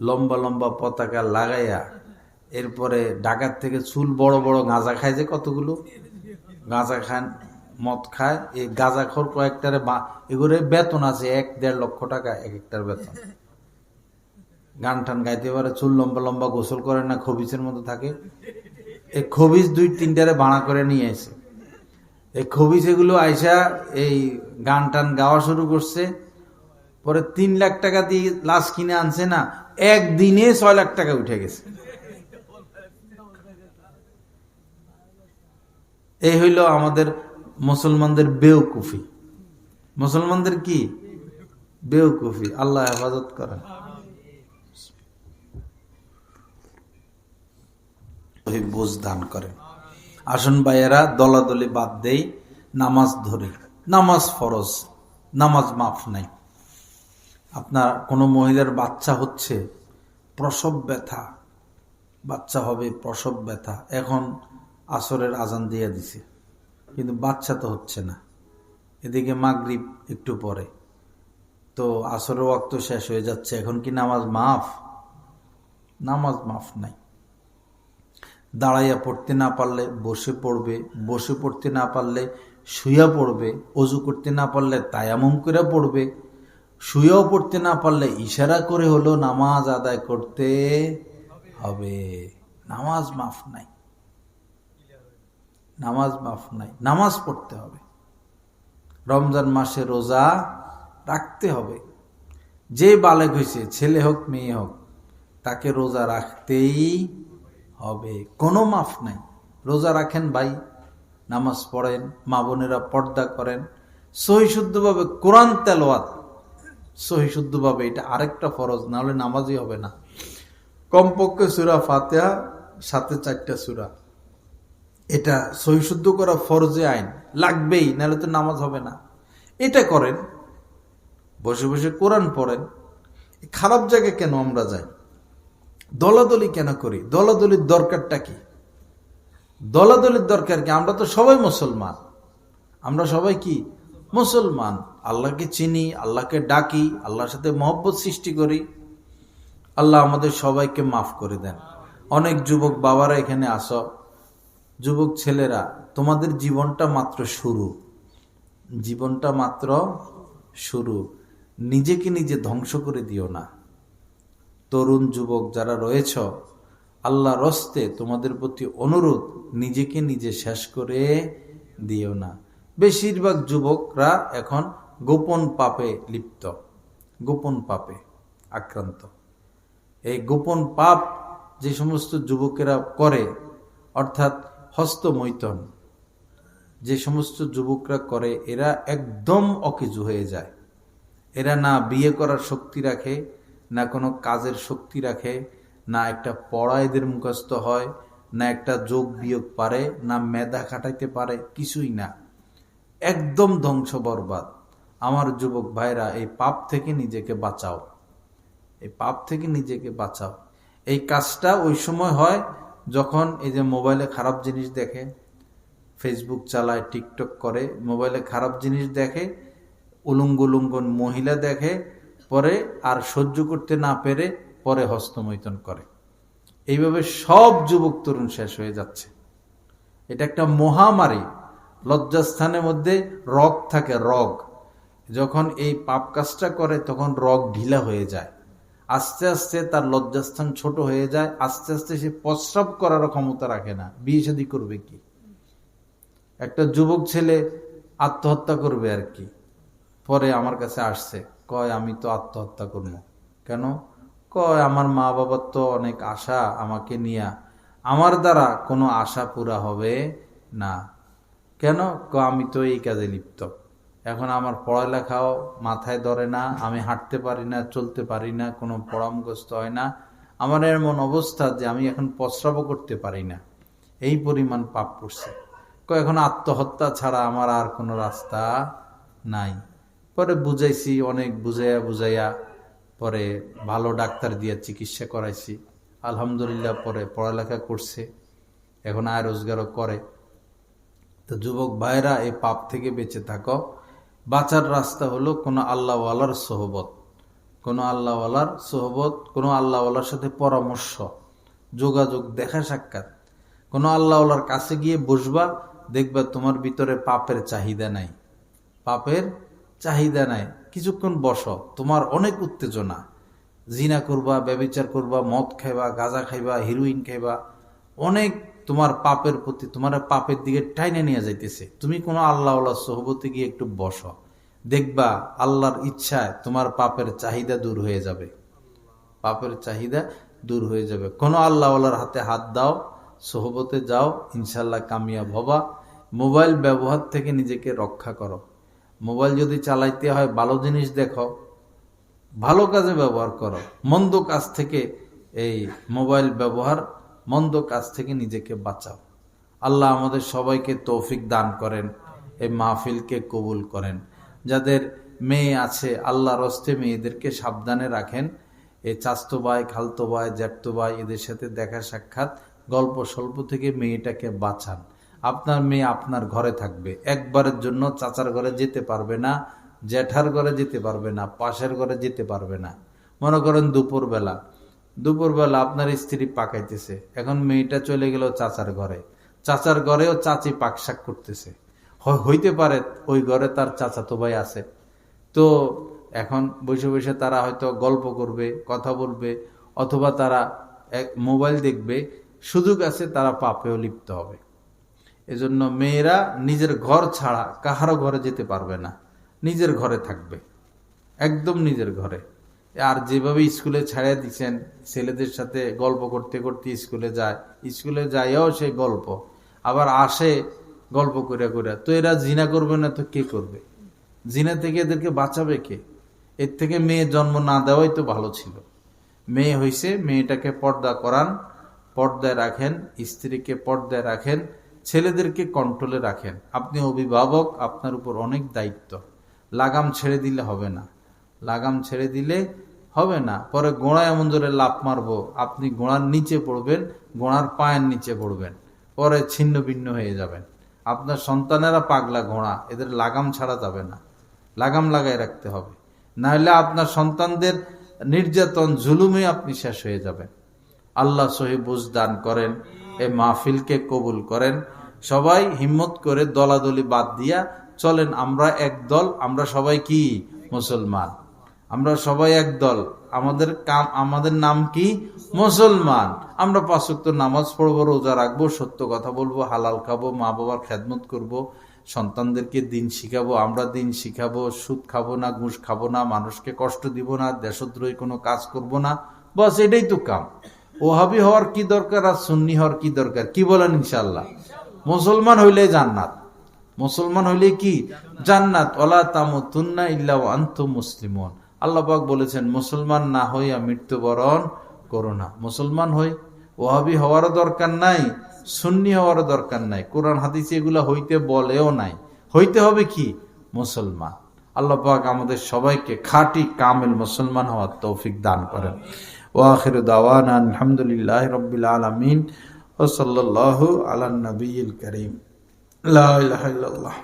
S1: লম্বা লম্বা পতাকা লাগাইয়া, এরপরে ঢাকার থেকে চুল বড় বড় গাঁজা খায়, যে কতগুলো গাঁজা খান, মদ খায়। এই গাঁজাখোর কয়েকটার এগুলো বেতন আছে 1-1.5 লক্ষ টাকা এক একটার বেতন। গান টান গাইতে পারে, চুল লম্বা লম্বা, গোসল করে না, খবিসের মতো থাকে। এই খবিস 2-3টারে ভাড়া করে নিয়ে আসে। এই খবিস এগুলো আইসা এই গান টান গাওয়া শুরু করছে। পরে 3 লাখ টাকা দিয়ে লাশ কিনে আনছে না, একদিনে 6 লাখ টাকা উঠে গেছে। এই হইল আমাদের মুসলমানদের বেওকুফি। মুসলমানদের কি বেওকুফি। আল্লাহ হেফাজত করেন। বুঝ দান করেন। আসুন ভাইয়েরা, দলাদলি বাদ দেই, নামাজ ধরি। নামাজ ফরজ, নামাজ মাফ নাই। আপনার কোনো মহিলার বাচ্চা হচ্ছে, প্রসব ব্যথা, বাচ্চা হবে, প্রসব ব্যথা, এখন আসরের আজান দিয়ে দিছে, কিন্তু বাচ্চা তো হচ্ছে না, এদিকে মাগরিব একটু পরে, তো আসরের ওয়াক্ত শেষ হয়ে যাচ্ছে, এখন কি নামাজ মাফ? নামাজ মাফ নাই। দাঁড়াইয়া পড়তে না পারলে বসে পড়বে, বসে পড়তে না পারলে শুইয়া পড়বে, অজু করতে না পারলে তায়াম্মুম করে পড়বে, শুয়েও পড়তে না পারলে ইশারা করে হলো নামাজ আদায় করতে হবে। নামাজ মাফ নাই, নামাজ মাফ নাই, নামাজ পড়তে হবে। রমজান মাসে রোজা রাখতে হবে। যে বালেগ হয়েছে, ছেলে হোক মেয়ে হোক, তাকে রোজা রাখতেই হবে, কোনো মাফ নাই। রোজা রাখেন ভাই, নামাজ পড়েন, মা বোনেরা পর্দা করেন, সহিশুদ্ধভাবে কোরআন তেলাওয়াত, সহিশুদ্ধভাবে, এটা আরেকটা ফরজ, না হলে নামাজই হবে না। কমপক্ষে সূরা ফাতিহা সাথে 4টা সূরা, এটা সহিশুদ্ধ করা ফরজে আইন, লাগবেই, নাহলে তো নামাজ হবে না। এটা করেন, বসে বসে কোরআন পড়েন। খারাপ জায়গায় কেন আমরা যাই? দলাদলি কেন করি? দলাদলির দরকারটা কি? দলাদলির দরকার কি? আমরা তো সবাই মুসলমান, আমরা সবাই কি মুসলমান, আল্লাহকে চিনি, আল্লাহকে ডাকি, আল্লাহর সাথে মহব্বত সৃষ্টি করি। আল্লাহ আমাদের সবাইকে মাফ করে দেন। অনেক যুবক বাবারা এখানে আসো, যুবক ছেলেরা, তোমাদের জীবনটা মাত্র শুরু, জীবনটা মাত্র শুরু, নিজেকে নিজে ধ্বংস করে দিও না। তরুণ যুবক যারা রয়েছ, আল্লাহর হস্তে তোমাদের প্রতি অনুরোধ, নিজেকে নিজে শেষ করে দিও না। বেশিরভাগ যুবকরা এখন গোপন পাপে লিপ্ত, গোপন পাপে আক্রান্ত। এই গোপন পাপ যে সমস্ত যুবকেরা করে, অর্থাৎ হস্তমৈথুন, যে সমস্ত যুবকরা করে, এরা একদম অকেজু হয়ে যায়। এরা না বিয়ে করার শক্তি রাখে, না কোনো কাজের শক্তি রাখে, না একটা পড়া এদের মুখস্থ হয়, না একটা যোগ বিয়োগ পারে, না মেধা খাটাইতে পারে, কিছুই না, একদম ধ্বংস বরবাদ। আমার যুবক ভাইরা, এই পাপ থেকে নিজেকে বাঁচাও, এই পাপ থেকে নিজেকে বাঁচাও। এই কাজটা ওই সময় হয় যখন এই যে মোবাইলে খারাপ জিনিস দেখে, ফেসবুক চালায়, টিকটক করে, মোবাইলে খারাপ জিনিস দেখে, উলঙ্গ উলঙ্গন মহিলা দেখে, পরে আর সহ্য করতে না পেরে পরে হস্তমৈথুন করে। এইভাবে সব যুবক তরুণ শেষ হয়ে যাচ্ছে। এটা একটা মহামারী। লজ্জাস্থানের মধ্যে রগ থাকে, রগ, যখন এই পাপ কাজটা করে তখন রগ ঢিলা হয়ে যায়, আস্তে আস্তে তার লজ্জাস্থান ছোট হয়ে যায়, আস্তে আস্তে সে প্রস্রাব করার ক্ষমতা রাখে না। বিয়ে শাদী করবে কি? একটা যুবক ছেলে আত্মহত্যা করবে আর কি, পরে আমার কাছে আসছে, কয় আমি তো আত্মহত্যা করব। কেন? কয় আমার মা বাবার তো অনেক আশা আমাকে নিয়ে, আমার দ্বারা কোনো আশা পুরা হবে না। কেন? আমি তো এই কাজে লিপ্ত, এখন আমার পড়ালেখাও মাথায় ধরে না, আমি হাঁটতে পারি না, চলতে পারি না, কোনো পড়া মুখস্থ হয় না, আমার এমন অবস্থা যে আমি এখন প্রস্রাবও করতে পারি না, এই পরিমাণ পাপ করছে। এখন আত্মহত্যা ছাড়া আমার আর কোনো রাস্তা নাই। পরে বুঝাইছি, অনেক বুঝাইয়া বুঝাইয়া পরে ভালো ডাক্তার দিয়ে চিকিৎসা করাইছি, আলহামদুলিল্লাহ। পরে পড়ালেখা করছে, এখন আয় রোজগারও করে। তো যুবক ভাইরা, এই পাপ থেকে বেঁচে থাকো। বাঁচার রাস্তা হলো কোনো আল্লাহওয়ালার সোহবত, কোনো আল্লাহওয়ালার সোহবত, কোনো আল্লাহওয়ালার সাথে পরামর্শ, যোগাযোগ, দেখা সাক্ষাৎ। কোনো আল্লাহওয়ালার কাছে গিয়ে বসবা, দেখবা তোমার ভিতরে পাপের চাহিদা নাই, পাপের চাহিদা নাই। কিছুক্ষণ বসো, তোমার অনেক উত্তেজনা, জিনা করবা, ব্যভিচার করবা, মদ খাইবা, গাঁজা খাইবা, হিরোইন খাইবা, অনেক তোমার পাপের প্রতি, তোমার পাপের দিকে টাইনে নিয়ে যাইতেছে। তুমি কোনো আল্লাহওয়ালার সোহবতে গিয়ে একটু বসো, দেখবা আল্লাহর ইচ্ছায় তোমার পাপের চাহিদা দূর হয়ে যাবে, পাপের চাহিদা দূর হয়ে যাবে। কোনো আল্লাহওয়ালার হাতে হাত দাও, সোহবতে যাও, ইনশাল্লাহ কামিয়াব হবা। মোবাইল ব্যবহার থেকে নিজেকে রক্ষা করো। মোবাইল যদি চালাইতে হয়, ভালো জিনিস দেখো, ভালো কাজে ব্যবহার করো। মন্দ কাজ থেকে, এই মোবাইল ব্যবহার, মন্দ কাজ থেকে নিজেকে বাঁচাও। আল্লাহ আমাদের সবাইকে তৌফিক দান করেন। এই মাহফিলকে কবুল করেন। যাদের মেয়ে আছে আল্লাহর হস্তে মেয়েদেরকে সাবধানে রাখেন। এই চাচতো ভাই, খালতো ভাই, জ্যাঠতো ভাই এদের সাথে দেখা সাক্ষাৎ, গল্প স্বল্প থেকে মেয়েটাকে বাঁচান। আপনার মেয়ে আপনার ঘরে থাকবে, একবারের জন্য চাচার ঘরে যেতে পারবে না, জ্যাঠার ঘরে যেতে পারবে না, পাশের ঘরে যেতে পারবে না। মনে করেন দুপুরবেলা আপনার স্ত্রী পাকাইতেছে, এখন মেয়েটা চলে গেল চাচার ঘরে, চাচার ঘরেও চাচি পাকশাক করতেছে, হইতে পারে ওই ঘরে তার চাচাতো ভাই আছে। তো এখন বসে বসে তারা হয়তো গল্প করবে, কথা বলবে, অথবা তারা মোবাইল দেখবে, সুযোগ আছে তারা পাপেও লিপ্ত হবে। এজন্য মেয়েরা নিজের ঘর ছাড়া কাহারও ঘরে যেতে পারবে না, নিজের ঘরে থাকবে, একদম নিজের ঘরে। আর যেভাবে স্কুলে ছাড়িয়ে দিচ্ছেন, ছেলেদের সাথে গল্প করতে করতে স্কুলে যায়, স্কুলে যাইয়াও সেই গল্প, আবার আসে গল্প করে করে। তো এরা জিনা করবে না তো কে করবে? জিনা থেকে এদেরকে বাঁচাবে কে? এর থেকে মেয়ে জন্ম না দেওয়াই তো ভালো ছিল। মেয়ে হইছে, মেয়েটাকে পর্দা করান, পর্দায় রাখেন, স্ত্রীকে পর্দায় রাখেন, ছেলেদেরকে কন্ট্রোলে রাখেন। আপনি অভিভাবক, আপনার উপর অনেক দায়িত্ব। লাগাম ছেড়ে দিলে হবে না, লাগাম ছেড়ে দিলে হবে না। পরে গোড়ায় এমন জোরে লাফ মারবো, আপনি গোড়ার নিচে পড়বেন, গোড়ার পায়ের নিচে পড়বেন, পরে ছিন্ন ভিন্ন হয়ে যাবেন। আপনার সন্তানেরা পাগলা ঘোড়া, এদের লাগাম ছাড়া যাবে না, লাগাম লাগাই রাখতে হবে, নাহলে আপনার সন্তানদের নির্যাতন জুলুমে আপনি শেষ হয়ে যাবেন। আল্লাহ সহি বুঝ দান করেন, এই মাহফিলকে কবুল করেন। সবাই হিম্মত করে দলাদলি বাদ দিয়া চলেন, আমরা এক দল, আমরা সবাই কি মুসলমান, আমরা সবাই এক দল, আমাদের নাম কি মুসলমান। আমরা 5 ওয়াক্ত নামাজ পড়বো, রোজা রাখবো, সত্য কথা বলবো, হালাল খাবো, মা বাবার খেদমত করব, সন্তানদেরকে দিন শিখাবো, আমরা দিন শিখাবো, সুদ খাবো না, ঘুষ খাবো না, মানুষকে কষ্ট দিব না, দেশদ্রোহী কোনো কাজ করব না। বাস এটাই তো কাম। ওহাবি হওয়ার কি দরকার আর সুন্নি হওয়ার কি দরকার? কি বলেন? ইনশাআল্লাহ মুসলমান হইলে জান্নাত, মুসলমান হইলে কি জান্নাত। ওয়ালা তামুতুন্না ইল্লা ওয়া আনতুম মুসলিমুন। আল্লাহ পাক বলেছেন মুসলমান না হইয়া মৃত্যুবরণ করো না। মুসলমান হই, ওহাবি হওয়ারও দরকার নাই, সুন্নি হওয়ারও দরকার নাই, কোরআন হাদিসে এগুলা হইতে বলেও নাই। হইতে হবে কি? মুসলমান। আল্লাহ পাক আমাদের সবাইকে খাঁটি কামেল মুসলমান হওয়ার তৌফিক দান করেন। ওয়া আখিরু দাওয়ানা আলহামদুলিল্লাহি রাব্বিল আলামিন ওয়া সাল্লাল্লাহু আলা নবিয়িল কারীম। লা ইলাহা ইল্লাল্লাহ।